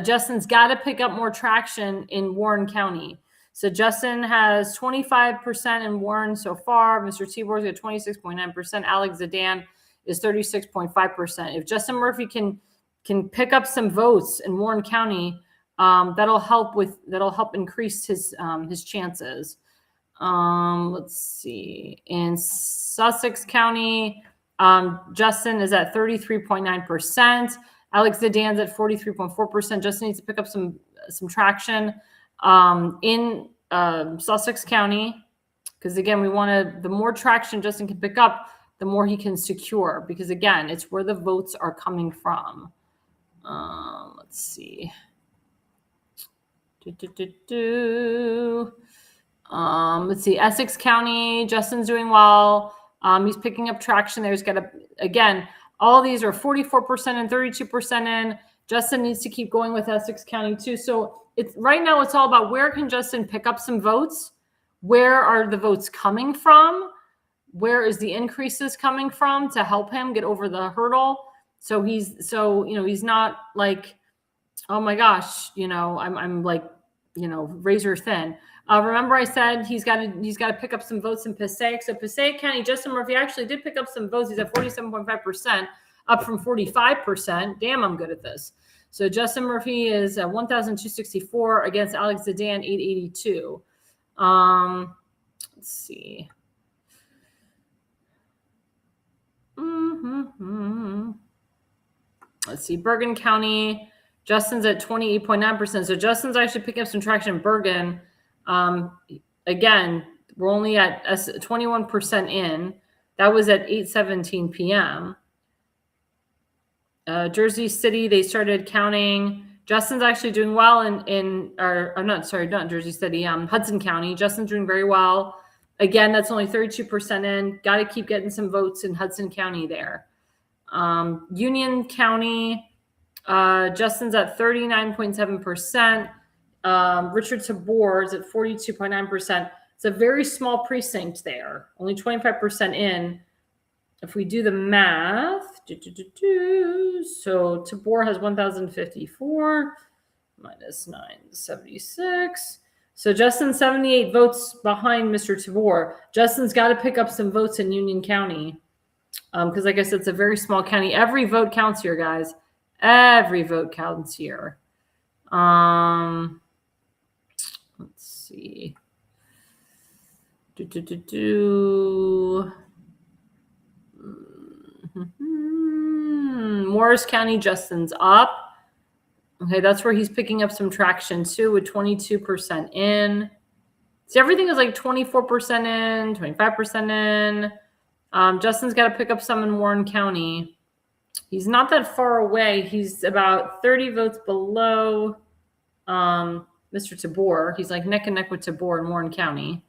Speaker 3: Justin's got to pick up more traction in Warren County. So Justin has 25% in Warren so far. Mr. Tibor's at 26.9%. Alex Zidane is 36.5%. If Justin Murphy can pick up some votes in Warren County, that'll help increase his chances. Let's see. In Sussex County, Justin is at 33.9%. Alex Zidane's at 43.4%. Justin needs to pick up some traction in Sussex County, because again, the more traction Justin can pick up, the more he can secure, because again, it's where the votes are coming from. Let's see. Let's see. Essex County, Justin's doing well. He's picking up traction there. He's got all these are 44% and 32% in. Justin needs to keep going with Essex County too. So right now it's all about where can Justin pick up some votes? Where are the votes coming from? Where is the increases coming from to help him get over the hurdle? So he's not like, oh my gosh, I'm like, razor thin. Remember I said he's got to pick up some votes in Passaic. So Passaic County, Justin Murphy actually did pick up some votes. He's at 47.5%, up from 45%. Damn, I'm good at this. So Justin Murphy is 1,264 against Alex Zidane, 882. Let's see. Let's see. Bergen County, Justin's at 28.9%. So Justin's actually picking up some traction in Bergen. Again, we're only at 21% in. That was at 8:17 p.m. Jersey City, they started counting. Justin's actually doing well not Jersey City, Hudson County. Justin's doing very well. Again, that's only 32% in. Got to keep getting some votes in Hudson County there. Union County, Justin's at 39.7%. Richard Tabor is at 42.9%. It's a very small precinct there, only 25% in. If we do the math, so Tabor has 1,054 minus 976. So Justin's 78 votes behind Mr. Tabor. Justin's got to pick up some votes in Union County, because like I said, it's a very small county. Every vote counts here, guys. Every vote counts here. Let's see. Morris County, Justin's up. Okay, that's where he's picking up some traction too, with 22% in. So everything is like 24% in, 25% in. Justin's got to pick up some in Warren County. He's not that far away. He's about 30 votes below Mr. Tabor. He's like neck and neck with Tabor in Warren County.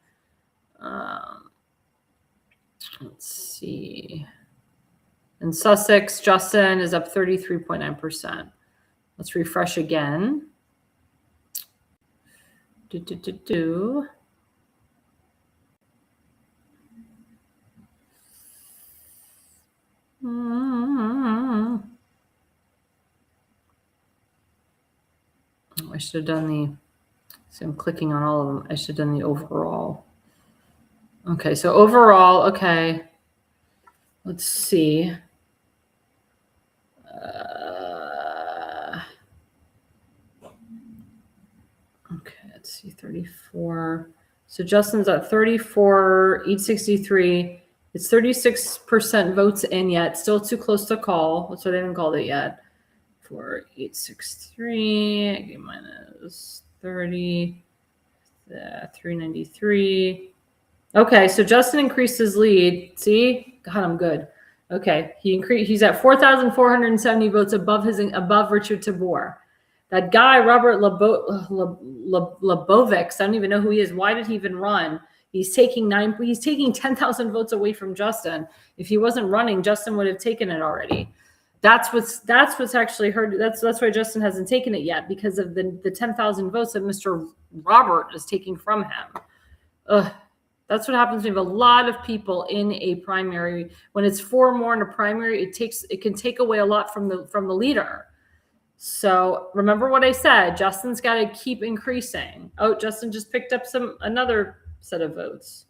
Speaker 3: Let's see. In Sussex, Justin is up 33.9%. Let's refresh again. should have done the, so I'm clicking on all of them. I should have done the overall. Okay, so overall, okay. Let's see. Okay, let's see, 34. So Justin's at 34, 863. It's 36% votes in yet. Still too close to call. That's why they haven't called it yet. For 863, minus 30, 393. Okay, so Justin increased his lead. See, God, I'm good. Okay, he's at 4,470 votes above Richard Tabor. That guy, Robert Lebovics, I don't even know who he is. Why did he even run? He's taking 10,000 votes away from Justin. If he wasn't running, Justin would have taken it already. That's what's actually heard. That's why Justin hasn't taken it yet, because of the 10,000 votes that Mr. Robert is taking from him. Ugh. That's what happens when you have a lot of people in a primary. When it's 4 more in a primary, it can take away a lot from the leader. So remember what I said. Justin's got to keep increasing. Oh, Justin just picked up another set of votes.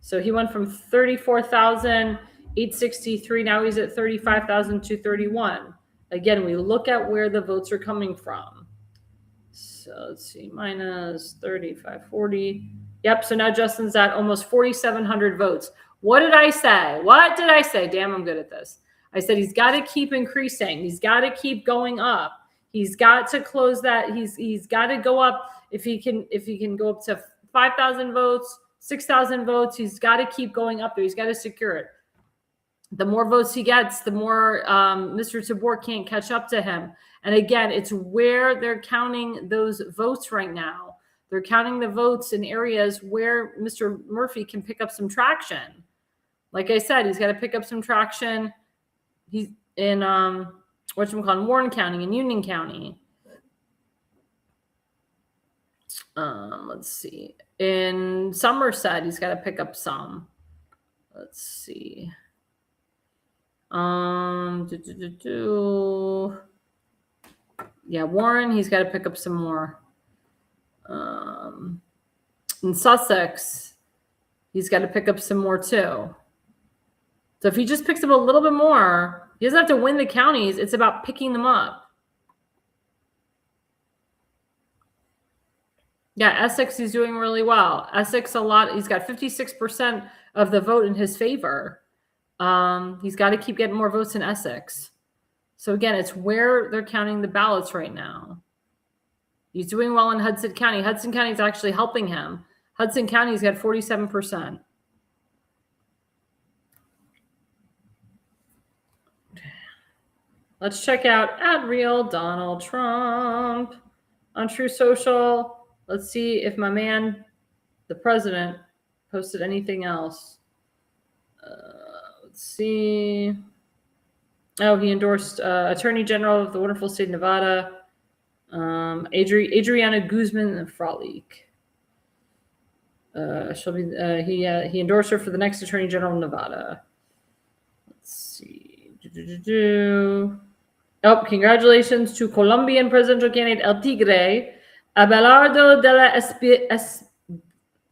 Speaker 3: So he went from 34,863. Now he's at 35,231. Again, we look at where the votes are coming from. So let's see, minus 3540. Yep, so now Justin's at almost 4,700 votes. What did I say? Damn, I'm good at this. I said he's got to keep increasing. He's got to keep going up. He's got to close that. He's got to go up. If he can go up to 5,000 votes, 6,000 votes, he's got to keep going up there. He's got to secure it. The more votes he gets, the more Mr. Tabor can't catch up to him. And again, it's where they're counting those votes right now. They're counting the votes in areas where Mr. Murphy can pick up some traction. Like I said, he's got to pick up some traction. He's in Warren County and Union County. Let's see. In Somerset, he's got to pick up some. Let's see. Yeah, Warren, he's got to pick up some more. In Sussex, he's got to pick up some more too. So if he just picks up a little bit more, he doesn't have to win the counties. It's about picking them up. Yeah, Essex, he's doing really well. Essex, he's got 56% of the vote in his favor. He's got to keep getting more votes in Essex. So again, it's where they're counting the ballots right now. He's doing well in Hudson County. Hudson County is actually helping him. Hudson County's got 47%. Let's check out @Real Donald Trump on True Social. Let's see if my man, the president, posted anything else. Let's see. Oh, he endorsed Attorney General of the wonderful state of Nevada, Adriana Guzman Frolic. He endorsed her for the next Attorney General of Nevada. Let's see. Oh, congratulations to Colombian presidential candidate El Tigre, Abelardo de la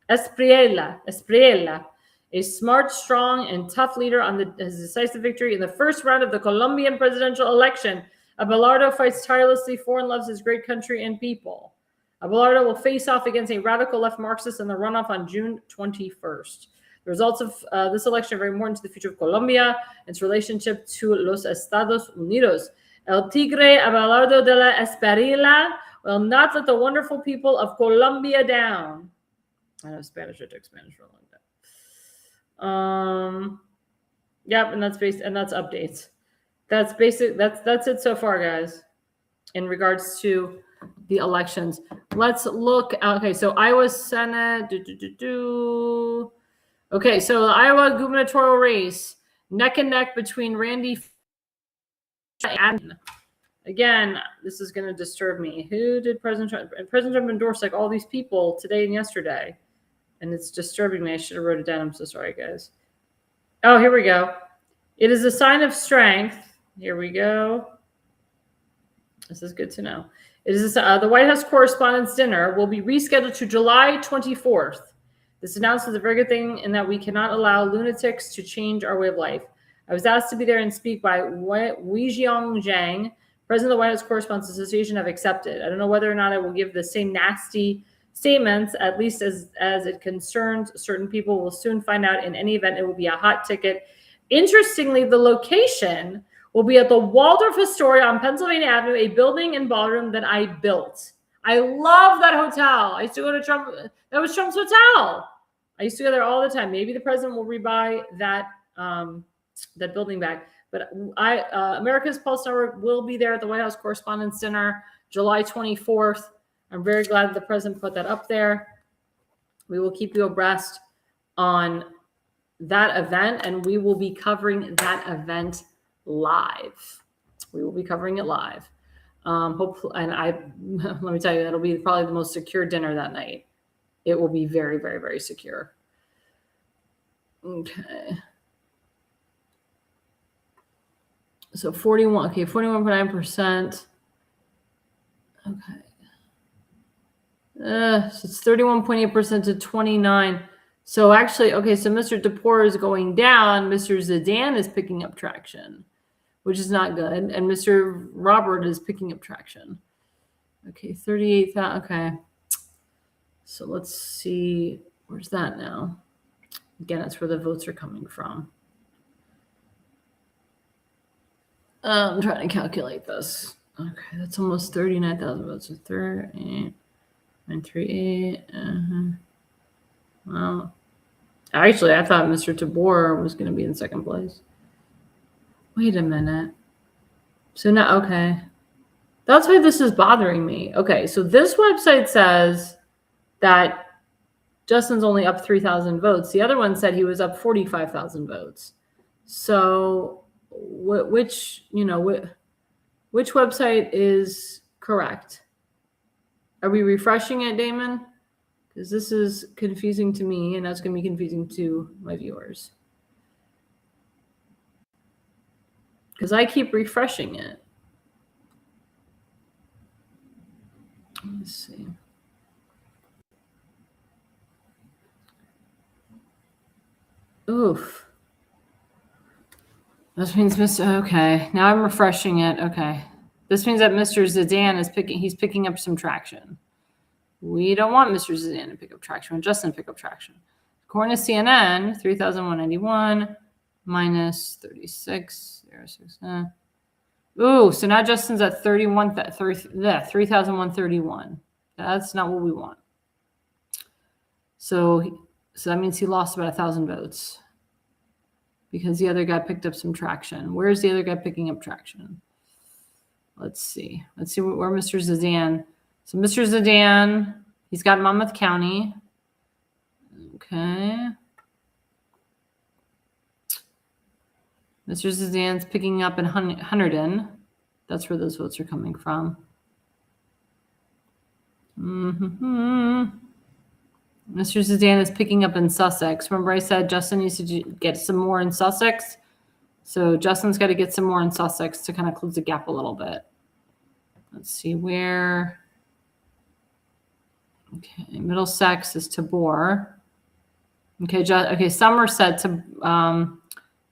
Speaker 3: Espriella, a smart, strong, and tough leader on his decisive victory in the first round of the Colombian presidential election. Abelardo fights tirelessly for and loves his great country and people. Abelardo will face off against a radical left Marxist in the runoff on June 21st. The results of this election are very important to the future of Colombia and its relationship to los Estados Unidos. El Tigre Abelardo de la Espriella will not let the wonderful people of Colombia down. I know Spanish. I took Spanish for a long time. Yep, and that's updates. That's basic. That's it so far, guys, in regards to the elections. Let's look. Okay, so Iowa Senate. Okay, so the Iowa gubernatorial race, neck and neck between Randy and, again, this is going to disturb me. Who did President Trump? President Trump endorsed like all these people today and yesterday, and it's disturbing me. I should have wrote it down. I'm so sorry, guys. Oh, here we go. It is a sign of strength. Here we go. This is good to know. It is the White House Correspondents' Dinner will be rescheduled to July 24th. This announcement is a very good thing in that we cannot allow lunatics to change our way of life. I was asked to be there and speak by Weijiong Zhang, president of the White House Correspondents Association. I've accepted. I don't know whether or not I will give the same nasty statements, at least as it concerns certain people. We'll soon find out. In any event, it will be a hot ticket. Interestingly, the location will be at the Waldorf Astoria on Pennsylvania Avenue, a building and ballroom that I built. I love that hotel. I used to go to Trump. That was Trump's hotel. I used to go there all the time. Maybe the president will rebuy that that building back. But America's Pulse Network will be there at the White House Correspondents' Dinner, July 24th. I'm very glad that the president put that up there. We will keep you abreast on that event, and we will be covering that event live. We will be covering it live. Hopefully, and let me tell you, that'll be probably the most secure dinner that night. It will be very, very, very secure. Okay. So 41.9%. Okay. So it's 31.8% to 29. So actually, okay, so Mr. DePore is going down. Mr. Zidane is picking up traction, which is not good. And Mr. Robert is picking up traction. Okay, 38,000. Okay. So let's see. Where's that now? Again, that's where the votes are coming from. I'm trying to calculate this. Okay, that's almost 39,000 votes. So 38,938. Well, actually, I thought Mr. Tabor was going to be in second place. Wait a minute. So now, okay. That's why this is bothering me. Okay, so this website says that Justin's only up 3,000 votes. The other one said he was up 45,000 votes. So which website is correct? Are we refreshing it, Damon? Because this is confusing to me, and that's going to be confusing to my viewers. Because I keep refreshing it. Let's see. Oof. This means okay. Now I'm refreshing it. Okay. This means that Mr. Zidane is picking up some traction. We don't want Mr. Zidane to pick up traction. We want Justin to pick up traction. According to CNN, 3,191 minus 36,069. Ooh, so now Justin's at 3,131. That's not what we want. So that means he lost about 1,000 votes because the other guy picked up some traction. Where's the other guy picking up traction? Let's see where Mr. Zidane. So Mr. Zidane, he's got Monmouth County. Okay. Mr. Zidane's picking up in Hunterdon. That's where those votes are coming from. Mr. Zidane is picking up in Sussex. Remember I said Justin needs to get some more in Sussex? So Justin's got to get some more in Sussex to kind of close the gap a little bit. Let's see where. Okay, Middlesex is Tabor. Okay, Somerset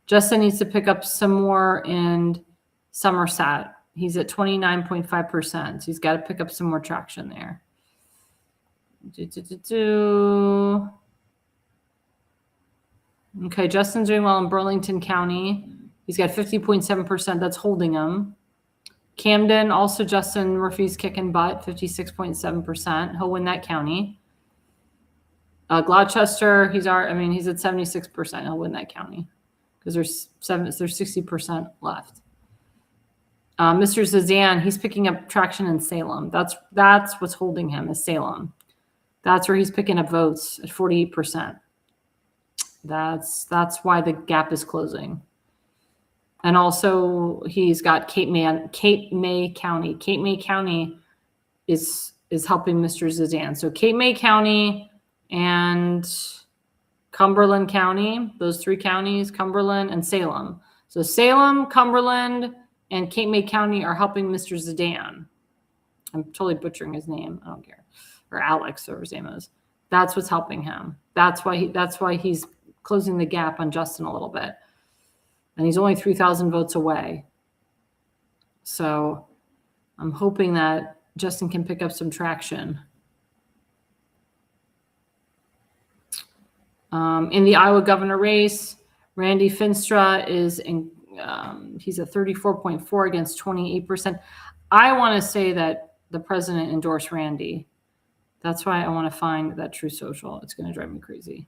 Speaker 3: Justin needs to pick up some more in Somerset. He's at 29.5%. So he's got to pick up some more traction there. Okay, Justin's doing well in Burlington County. He's got 50.7%. That's holding him. Camden, also Justin Murphy's kicking butt, 56.7%. He'll win that county. Gloucester, he's at 76%. He'll win that county because there's 60% left. Mr. Zidane, he's picking up traction in Salem. That's what's holding him is Salem. That's where he's picking up votes at 48%. That's why the gap is closing. And also he's got Cape May County. Cape May County is helping Mr. Zidane. So Cape May County and Cumberland County, those three counties, Cumberland and Salem. So Salem, Cumberland, and Cape May County are helping Mr. Zidane. I'm totally butchering his name. I don't care. Or Alex, whatever his name is. That's what's helping him. That's why he's closing the gap on Justin a little bit. And he's only 3,000 votes away. So I'm hoping that Justin can pick up some traction. In the Iowa governor race, Randy Finstra is he's at 34.4 against 28%. I want to say that the president endorsed Randy. That's why I want to find that True Social. It's going to drive me crazy.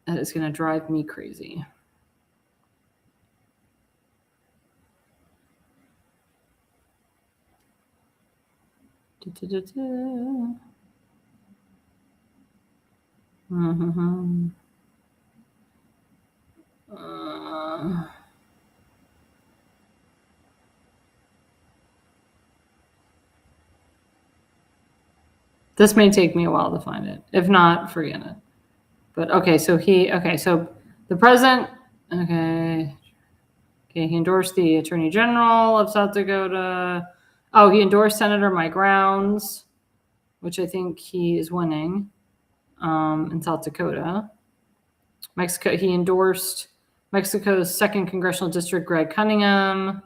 Speaker 3: That is going to drive me crazy. Mm-hmm. This may take me a while to find it. If not, forget it. But okay, so the president, he endorsed the Attorney General of South Dakota. Oh, he endorsed Senator Mike Rounds, which I think he is winning in South Dakota. Mexico, he endorsed Mexico's 2nd Congressional District, Greg Cunningham.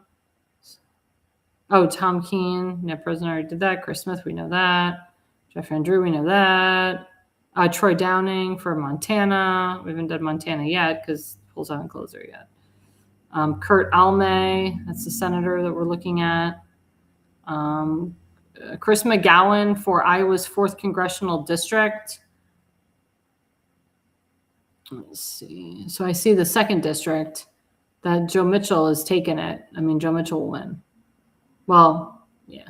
Speaker 3: Oh, Tom Keene. Yeah, President already did that. Chris Smith, we know that. Jeff Andrew, we know that. Troy Downing for Montana. We haven't done Montana yet because polls haven't closed there yet. Kurt Alme, that's the senator that we're looking at. Chris McGowan for Iowa's 4th Congressional District. Let's see. So I see the 2nd district that Joe Mitchell has taken it. I mean, Joe Mitchell will win. Well, yeah,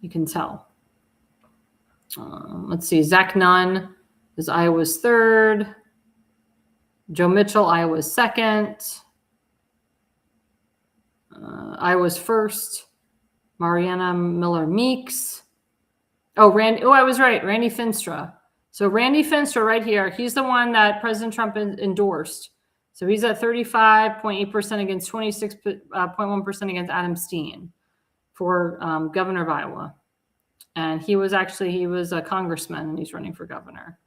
Speaker 3: you can tell. Let's see. Zach Nunn is Iowa's 3rd. Joe Mitchell, Iowa's 2nd. Iowa's 1st. Mariana Miller Meeks. Oh, I was right. Randy Finstra. So Randy Finstra right here, he's the one that President Trump endorsed. So he's at 35.8% against 26.1% against Adam Steen for governor of Iowa. And he was a congressman and he's running for governor.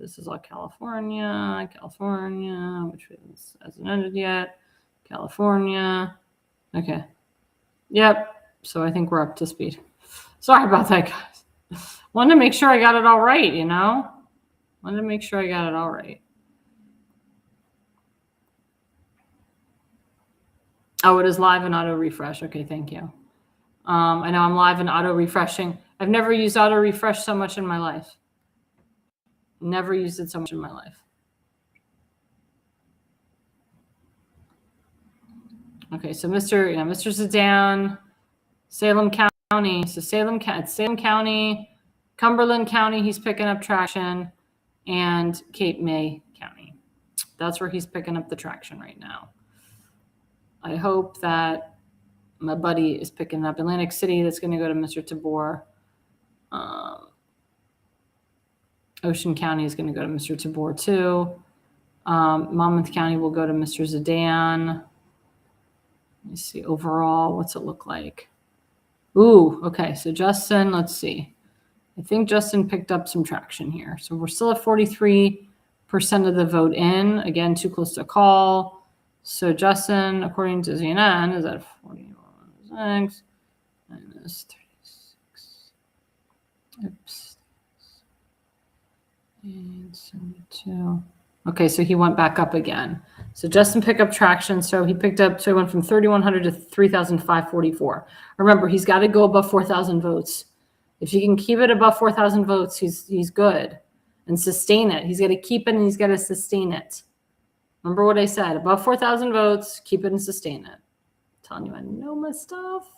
Speaker 3: This is all California, which hasn't ended yet. California. Okay. Yep. So I think we're up to speed. Sorry about that, guys. Wanted to make sure I got it all right, Wanted to make sure I got it all right. Oh, it is live and auto refresh. Okay, thank you. I know I'm live and auto refreshing. I've never used auto refresh so much in my life. Never used it so much in my life. Okay, so Mr. Sedan, Salem County. So Salem County, Cumberland County, he's picking up traction, and Cape May County. That's where he's picking up the traction right now. I hope that my buddy is picking up Atlantic City. That's going to go to Mr. Tabor. Ocean County is going to go to Mr. Tabor too. Monmouth County will go to Mr. Sedan. Let me see overall. What's it look like? Ooh, okay. So Justin, let's see. I think Justin picked up some traction here. So we're still at 43% of the vote in. Again, too close to call. So Justin, according to CNN, is at 41 minus 36. Oops. 872. Okay, so he went back up again. So Justin picked up traction. So he went from 3,100 to 3,544. Remember, he's got to go above 4,000 votes. If you can keep it above 4,000 votes, he's good, and sustain it. He's got to keep it and he's got to sustain it. Remember what I said, above 4,000 votes, keep it and sustain it. I'm telling you, I know my stuff.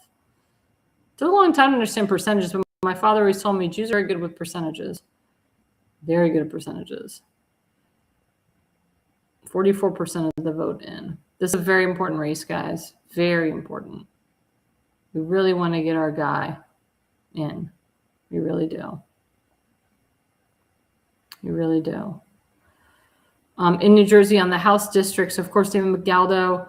Speaker 3: It took a long time to understand percentages, but my father always told me Jews are very good with percentages. Very good at percentages. 44% of the vote in. This is a very important race, guys. Very important. We really want to get our guy in. We really do. We really do. In New Jersey, on the House districts, of course, David McGaldo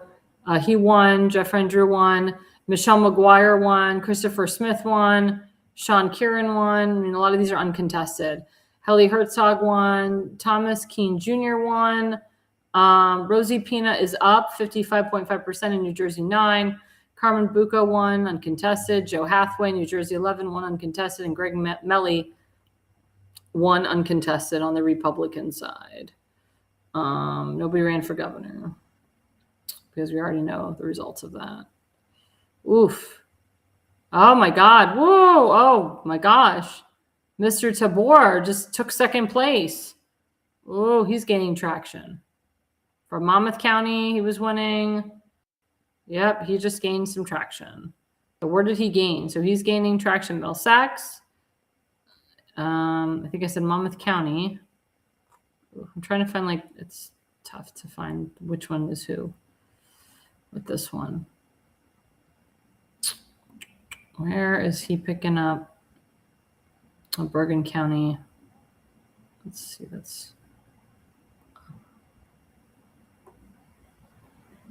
Speaker 3: He won. Jeff Andrew won. Michelle McGuire won. Christopher Smith won. Sean Kieran won. I mean, a lot of these are uncontested. Helly Herzog won. Thomas Keene Jr. won. Rosie Pina is up 55.5% in New Jersey 9. Carmen Bucco won uncontested. Joe Hathaway, New Jersey 11, won uncontested. And Greg Melly won uncontested on the Republican side. Nobody ran for governor because we already know the results of that. Oof. Oh my God. Whoa. Oh my gosh. Mr. Tabor just took second place. Oh, he's gaining traction. From Monmouth County, he was winning. Yep, he just gained some traction. So where did he gain? So he's gaining traction. Middlesex. I think I said Monmouth County. I'm trying to find, like, it's tough to find which one is who with this one. Where is he picking up? Oh, Bergen County. Let's see. That's.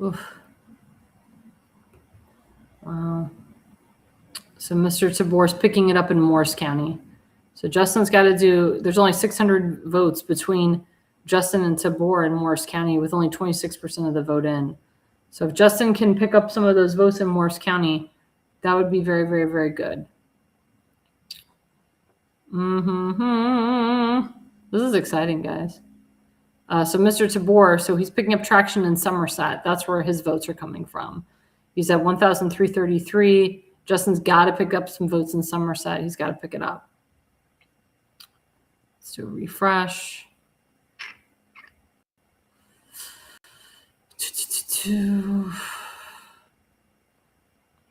Speaker 3: Oof. Wow. So Mr. Tabor's picking it up in Morris County. So Justin's got to do, there's only 600 votes between Justin and Tabor in Morris County with only 26% of the vote in. So if Justin can pick up some of those votes in Morris County, that would be very, very, very good. This is exciting, guys. So Mr. Tabor, so he's picking up traction in Somerset. That's where his votes are coming from. He's at 1,333. Justin's got to pick up some votes in Somerset. He's got to pick it up. Let's do a refresh.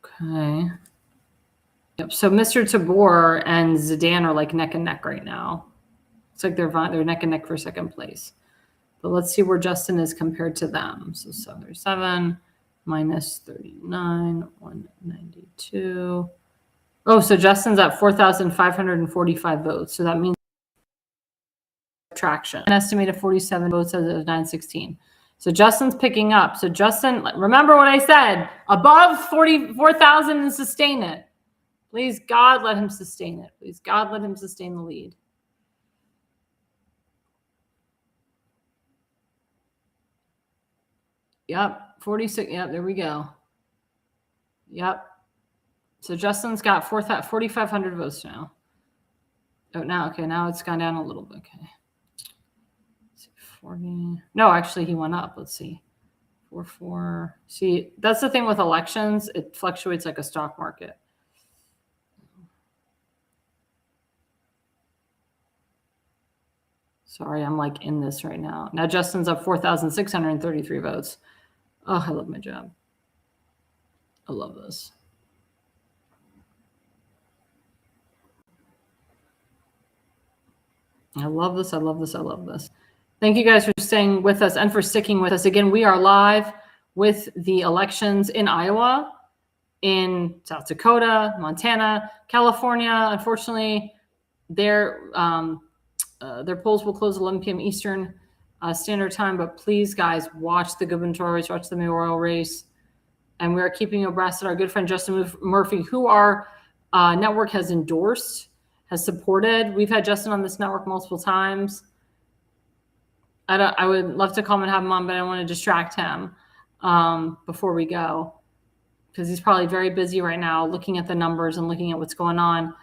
Speaker 3: Okay. Yep. So Mr. Tabor and Zidane are like neck and neck right now. It's like they're neck and neck for second place. But let's see where Justin is compared to them. So 737 minus 39, 192. Oh, so Justin's at 4,545 votes. So that means traction. An estimated 47 votes as of 9/16. So Justin's picking up. So Justin, remember what I said, above 44,000 and sustain it. Please, God, let him sustain it. Please, God, let him sustain the lead. Yep, 46. Yep, there we go. Yep. So Justin's got 4,500 votes now. Oh, now it's gone down a little bit. Okay. Let's see, 40. No, actually, he went up. Let's see. 44. See, that's the thing with elections. It fluctuates like a stock market. Sorry, I'm like in this right now. Now Justin's up 4,633 votes. Oh, I love my job. I love this. I love this. I love this. I love this. Thank you guys for staying with us and for sticking with us. Again, we are live with the elections in Iowa, in South Dakota, Montana, California. Unfortunately, their polls will close 11 p.m. Eastern Standard Time. But please, guys, watch the gubernatorial race, watch the mayoral race. And we are keeping abreast of our good friend Justin Murphy, who our network has endorsed, has supported. We've had Justin on this network multiple times. I would love to come and have him on, but I don't want to distract him before we go, because he's probably very busy right now looking at the numbers and looking at what's going on.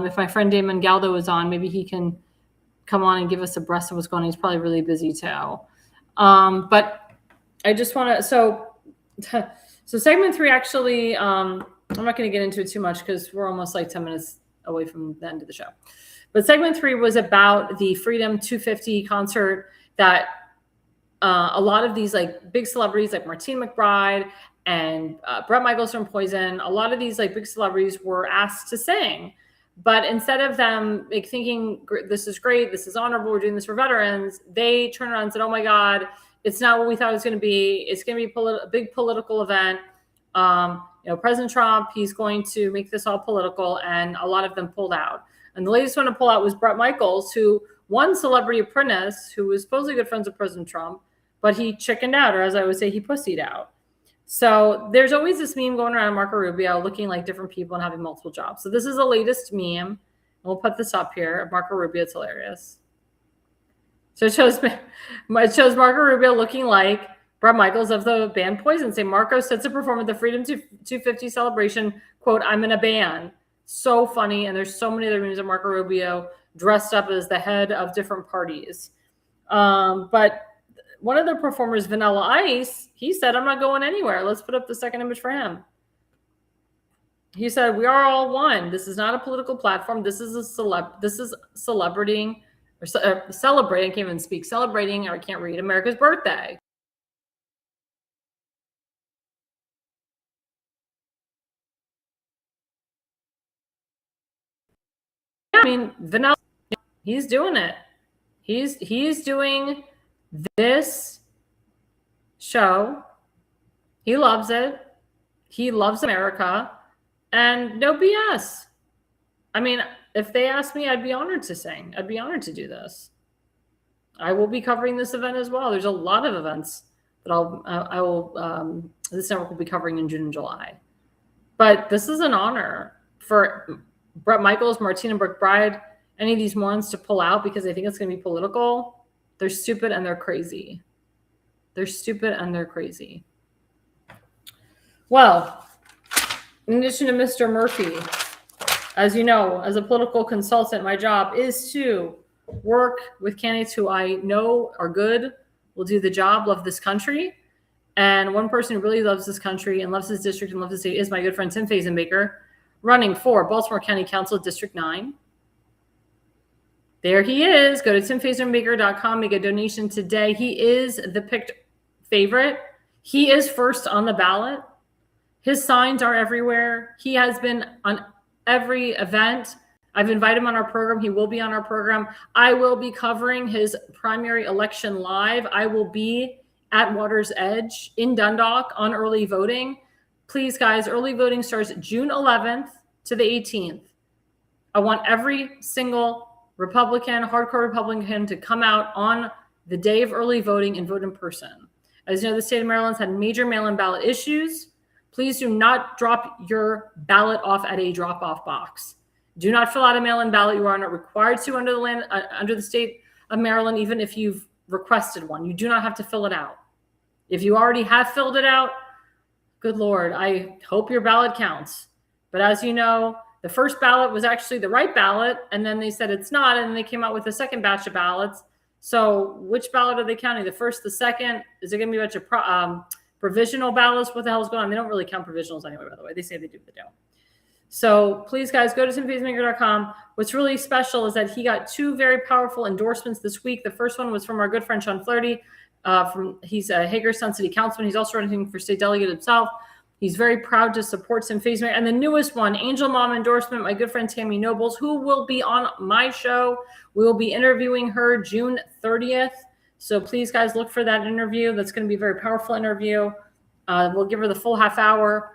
Speaker 3: If my friend Damon Galdo is on, maybe he can come on and give us a breast of what's going on. He's probably really busy too. But I just want to, so segment 3, actually, I'm not going to get into it too much because we're almost like 10 minutes away from the end of the show. But segment 3 was about the Freedom 250 concert that a lot of these like big celebrities like Martine McBride and Bret Michaels from Poison, a lot of these like big celebrities were asked to sing. But instead of them like thinking, this is great, this is honorable, we're doing this for veterans, they turned around and said, oh my God, it's not what we thought it was going to be. It's going to be a big political event. President Trump, he's going to make this all political, and a lot of them pulled out. And the latest one to pull out was Bret Michaels, who won Celebrity Apprentice, who was supposedly good friends with President Trump, but he chickened out, or as I would say, he pussied out. So there's always this meme going around Marco Rubio looking like different people and having multiple jobs. So this is the latest meme. We'll put this up here of Marco Rubio. It's hilarious. So it shows Marco Rubio looking like Bret Michaels of the band Poison. Say Marco sets to perform at the Freedom 250 celebration. Quote, I'm in a band. So funny. And there's so many other memes of Marco Rubio dressed up as the head of different parties. But one of the performers, Vanilla Ice, he said, I'm not going anywhere. Let's put up the second image for him. He said, we are all one. This is not a political platform. This is celebrating, I can't even speak, celebrating, or I can't read, America's birthday. I mean, Vanilla, he's doing it. He's doing this show. He loves it. He loves America. And no BS. I mean, if they asked me, I'd be honored to sing. I'd be honored to do this. I will be covering this event as well. There's a lot of events that this network will be covering in June and July. But this is an honor for Bret Michaels, Martina McBride, any of these morons to pull out because they think it's going to be political. They're stupid and they're crazy. They're stupid and they're crazy. Well, in addition to Mr. Murphy, as you know, as a political consultant, my job is to work with candidates who I know are good, will do the job, love this country. And one person who really loves this country and loves his district and loves the state is my good friend Tim Fazenbaker, running for Baltimore County Council District 9. There he is. Go to timfazenbaker.com, make a donation today. He is the picked favorite. He is first on the ballot. His signs are everywhere. He has been on every event. I've invited him on our program. He will be on our program. I will be covering his primary election live. I will be at Water's Edge in Dundalk on early voting. Please, guys, early voting starts June 11th to the 18th. I want every single Republican, hardcore Republican, to come out on the day of early voting and vote in person. As you know, the state of Maryland's had major mail-in ballot issues. Please do not drop your ballot off at a drop-off box. Do not fill out a mail-in ballot. You are not required to under the state of Maryland, even if you've requested one. You do not have to fill it out. If you already have filled it out, good Lord, I hope your ballot counts. But as you know, the first ballot was actually the right ballot, and then they said it's not, and then they came out with a second batch of ballots. So which ballot are they counting? The first, the second? Is it going to be a bunch of provisional ballots? What the hell is going on? They don't really count provisionals anyway, by the way. They say they do, but they don't. So please, guys, go to timfazenbaker.com. What's really special is that he got two very powerful endorsements this week. The first one was from our good friend Sean Flaherty. He's a Hagerstown City Councilman. He's also running for state delegate himself. He's very proud to support Tim Fazenbaker. And the newest one, Angel Mom endorsement, my good friend Tammy Nobles, who will be on my show. We will be interviewing her June 30th. So please, guys, look for that interview. That's going to be a very powerful interview. We'll give her the full half hour.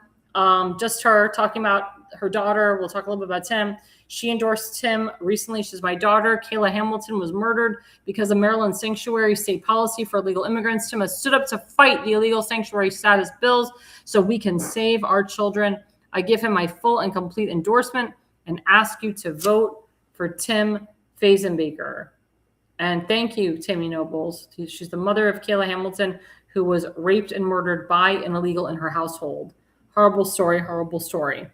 Speaker 3: Just her talking about her daughter. We'll talk a little bit about Tim. She endorsed Tim recently. She's my daughter. Kayla Hamilton was murdered because of Maryland sanctuary state policy for illegal immigrants. Tim has stood up to fight the illegal sanctuary status bills so we can save our children. I give him my full and complete endorsement and ask you to vote for Tim Fazenbaker. And thank you, Tammy Nobles. She's the mother of Kayla Hamilton, who was raped and murdered by an illegal in her household. Horrible story, horrible story.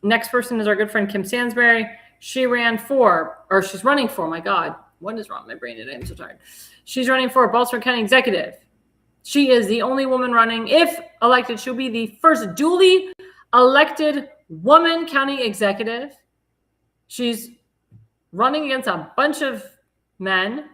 Speaker 3: Next person is our good friend Kim Sansbury. She's running for, my God, what is wrong with my brain today? I'm so tired. She's running for Baltimore County Executive. She is the only woman running. If elected, she'll be the first duly elected woman county executive. She's running against a bunch of men.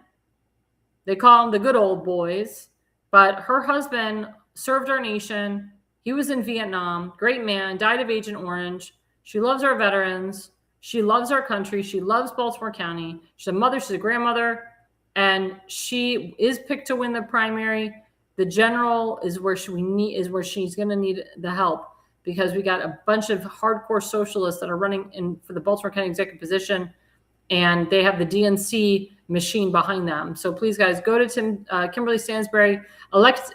Speaker 3: They call them the good old boys. But her husband served our nation. He was in Vietnam. Great man. Died of Agent Orange. She loves our veterans. She loves our country. She loves Baltimore County. She's a mother. She's a grandmother. And she is picked to win the primary. The general is where she's going to need the help, because we got a bunch of hardcore socialists that are running in for the Baltimore County executive position, and they have the DNC machine behind them. So please, guys, go to Kimberly Stansbury, elect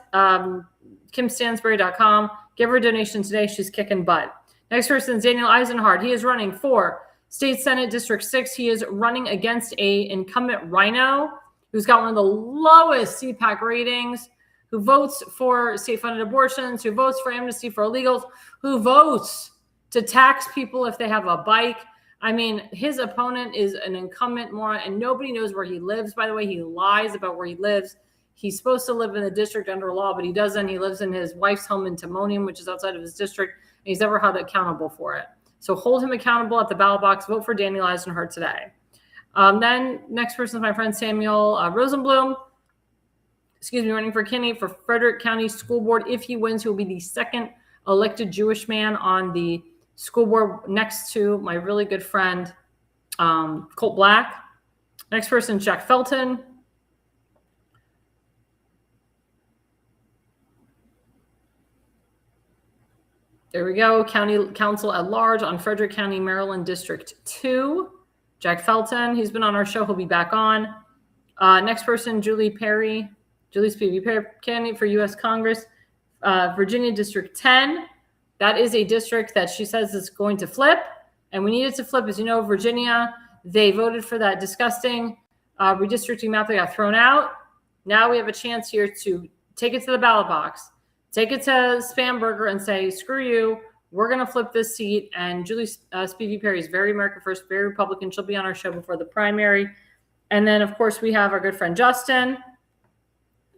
Speaker 3: KimStansberry.com. Give her a donation today. She's kicking butt. Next person is Daniel Eisenhardt. He is running for State Senate District 6. He is running against a incumbent rhino who's got one of the lowest CPAC ratings, who votes for state-funded abortions, who votes for amnesty for illegals, who votes to tax people if they have a bike. I mean, his opponent is an incumbent moron, and nobody knows where he lives. By the way, he lies about where he lives. He's supposed to live in the district under law, but he doesn't. He lives in his wife's home in Timonium, which is outside of his district, and he's never held accountable for it. So hold him accountable at the ballot box. Vote for Daniel Eisenhardt today. Then next person is my friend Samuel Rosenblum. Running for candidate for Frederick County School Board. If he wins, he will be the second elected Jewish man on the school board next to my really good friend, Colt Black. Next person, Jack Felton. There we go. County Council at Large on Frederick County, Maryland, District 2. Jack Felton, he's been on our show. He'll be back on. Next person, Julie Perry. Julie Spivey Perry, candidate for U.S. Congress, Virginia District 10. That is a district that she says is going to flip, and we need it to flip. As you know, Virginia, they voted for that disgusting redistricting map that got thrown out. Now we have a chance here to take it to the ballot box, take it to Spamberger and say, screw you, we're going to flip this seat. And Julie Spivey Perry is very America First, very Republican. She'll be on our show before the primary. And then, of course, we have our good friend Justin,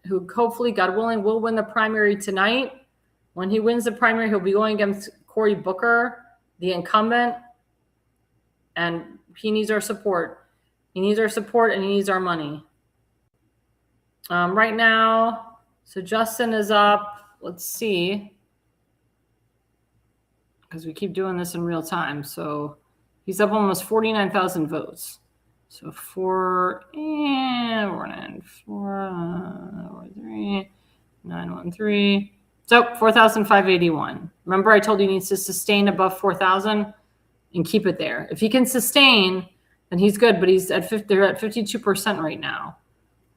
Speaker 3: who hopefully, God willing, will win the primary tonight. When he wins the primary, he'll be going against Cory Booker, the incumbent, and he needs our support. He needs our support, and he needs our money. Right now, so Justin is up. Let's see, because we keep doing this in real time. So he's up almost 49,000 votes. So 4, 913. So 4,581. Remember, I told you he needs to sustain above 4,000 and keep it there. If he can sustain, then he's good. But they're at 52% right now.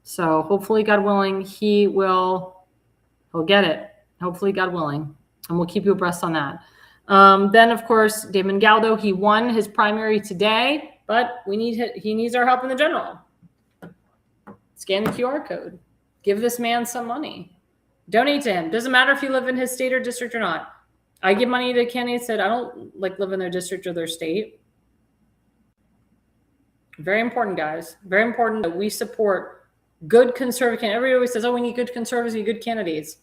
Speaker 3: So hopefully, God willing, he'll get it. Hopefully, God willing, and we'll keep you abreast on that. Then, of course, Damon Galdo, he won his primary today. But he needs our help in the general. Scan the QR code. Give this man some money. Donate to him. Doesn't matter if you live in his state or district or not. I give money to candidates that I don't live in their district or their state. Very important, guys. Very important that we support good conservative candidates. Everybody always says, we need good conservatives, we need good candidates.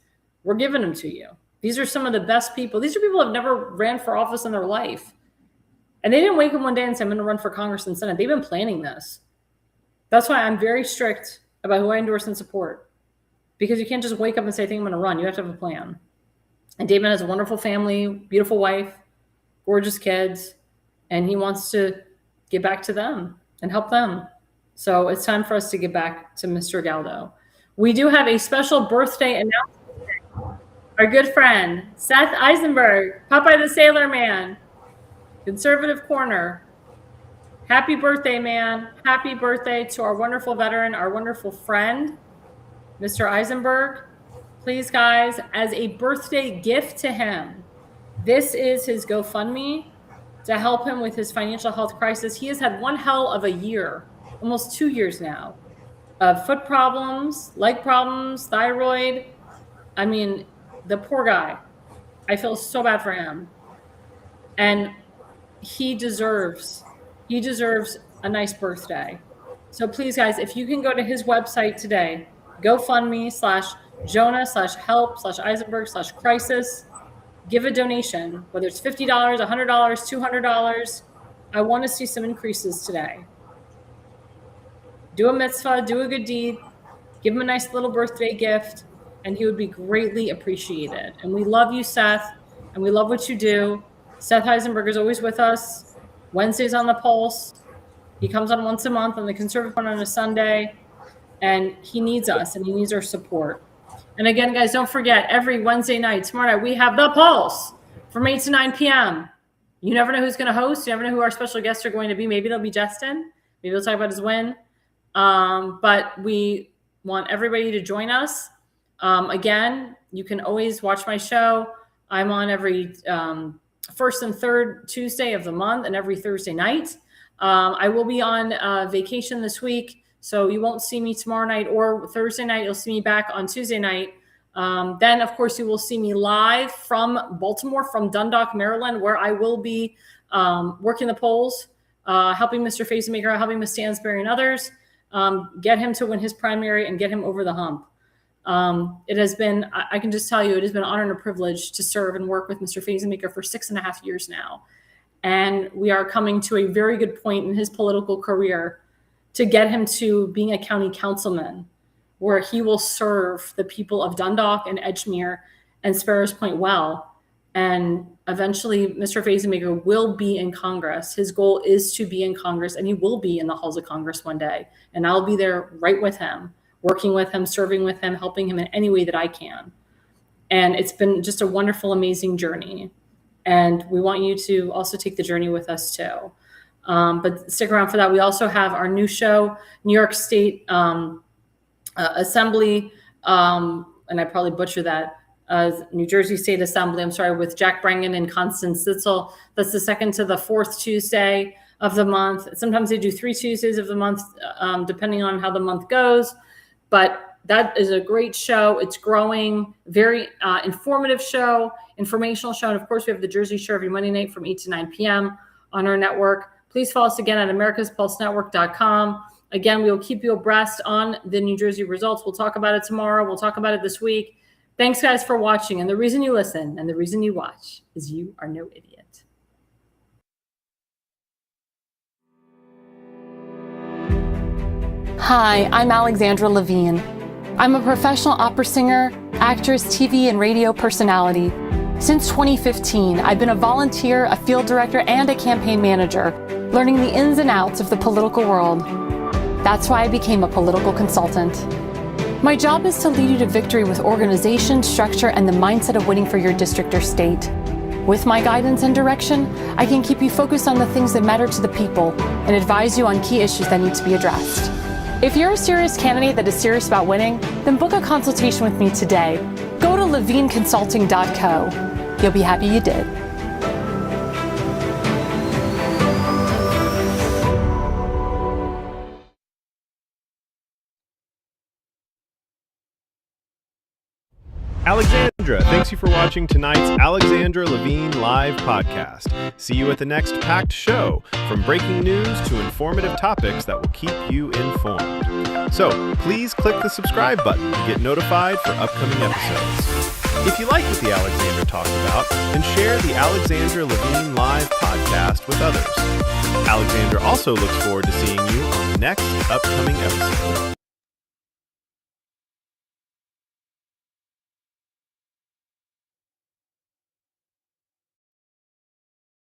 Speaker 3: We're giving them to you. These are some of the best people. These are people who have never ran for office in their life. And they didn't wake up one day and say, I'm going to run for Congress and Senate. They've been planning this. That's why I'm very strict about who I endorse and support. Because you can't just wake up and say, I think I'm going to run. You have to have a plan. And Damon has a wonderful family, beautiful wife, gorgeous kids, and he wants to get back to them and help them. So it's time for us to get back to Mr. Galdo. We do have a special birthday announcement today. Our good friend, Seth Eisenberg, Popeye the Sailor Man, Conservative Corner. Happy birthday, man. Happy birthday to our wonderful veteran, our wonderful friend, Mr. Eisenberg. Please, guys, as a birthday gift to him, this is his GoFundMe to help him with his financial health crisis. He has had one hell of a year, almost 2 years now, of foot problems, leg problems, thyroid. I mean, the poor guy. I feel so bad for him. And he deserves a nice birthday. So please, guys, if you can go to his website today, GoFundMe/Jonah/Help/Eisenberg/Crisis, give a donation, whether it's $50, $100, $200. I want to see some increases today. Do a mitzvah, do a good deed, give him a nice little birthday gift, and he would be greatly appreciated. And we love you, Seth, and we love what you do. Seth Eisenberg is always with us. Wednesdays on the Pulse. He comes on once a month on the Conservative One on a Sunday. And he needs us, and he needs our support. And again, guys, don't forget, every Wednesday night, tomorrow night, we have The Pulse from 8 to 9 p.m. You never know who's going to host. You never know who our special guests are going to be. Maybe they'll be Justin. Maybe we'll talk about his win. But we want everybody to join us. Again, you can always watch my show. I'm on every first and third Tuesday of the month and every Thursday night. I will be on vacation this week, so you won't see me tomorrow night or Thursday night. You'll see me back on Tuesday night. Then, of course, you will see me live from Baltimore, from Dundalk, Maryland, where I will be working the polls, helping Mr. Fazenmaker, helping Ms. Stansberry and others, get him to win his primary and get him over the hump. It has been, I can just tell you, it has been an honor and a privilege to serve and work with Mr. Fazenmaker for 6.5 years now. And we are coming to a very good point in his political career to get him to being a county councilman, where he will serve the people of Dundalk and Edgemere and Sparrows Point well. And eventually, Mr. Fazenmaker will be in Congress. His goal is to be in Congress, and he will be in the halls of Congress one day. And I'll be there right with him, working with him, serving with him, helping him in any way that I can. And it's been just a wonderful, amazing journey. And we want you to also take the journey with us too. But stick around for that. We also have our new show, New York State Assembly, and I probably butcher that, New Jersey State Assembly, I'm sorry, with Jack Brangan and Constance Sitzel. That's the second to the fourth Tuesday of the month. Sometimes they do 3 Tuesdays of the month, depending on how the month goes. But that is a great show. It's growing, very informative show, informational show. And of course, we have the Jersey Show every Monday night from 8 to 9 p.m. on our network. Please follow us again at americaspulsenetwork.com. Again, we will keep you abreast on the New Jersey results. We'll talk about it tomorrow. We'll talk about it this week. Thanks, guys, for watching. And the reason you listen and the reason you watch is you are no idiot.
Speaker 5: Hi, I'm Alexandra Levine. I'm a professional opera singer, actress, TV, and radio personality. Since 2015, I've been a volunteer, a field director, and a campaign manager, learning the ins and outs of the political world. That's why I became a political consultant. My job is to lead you to victory with organization, structure, and the mindset of winning for your district or state. With my guidance and direction, I can keep you focused on the things that matter to the people and advise you on key issues that need to be addressed. If you're a serious candidate that is serious about winning, then book a consultation with me today. Go to levineconsulting.co. You'll be happy you did.
Speaker 2: Alexandra, thanks you for watching tonight's Alexandra Levine live podcast. See you at the next packed show, from breaking news to informative topics that will keep you informed. So please click the subscribe button to get notified for upcoming episodes. If you like what the Alexandra talked about, then share the Alexandra Levine live podcast with others. Alexandra also looks forward to seeing you on the next upcoming episode.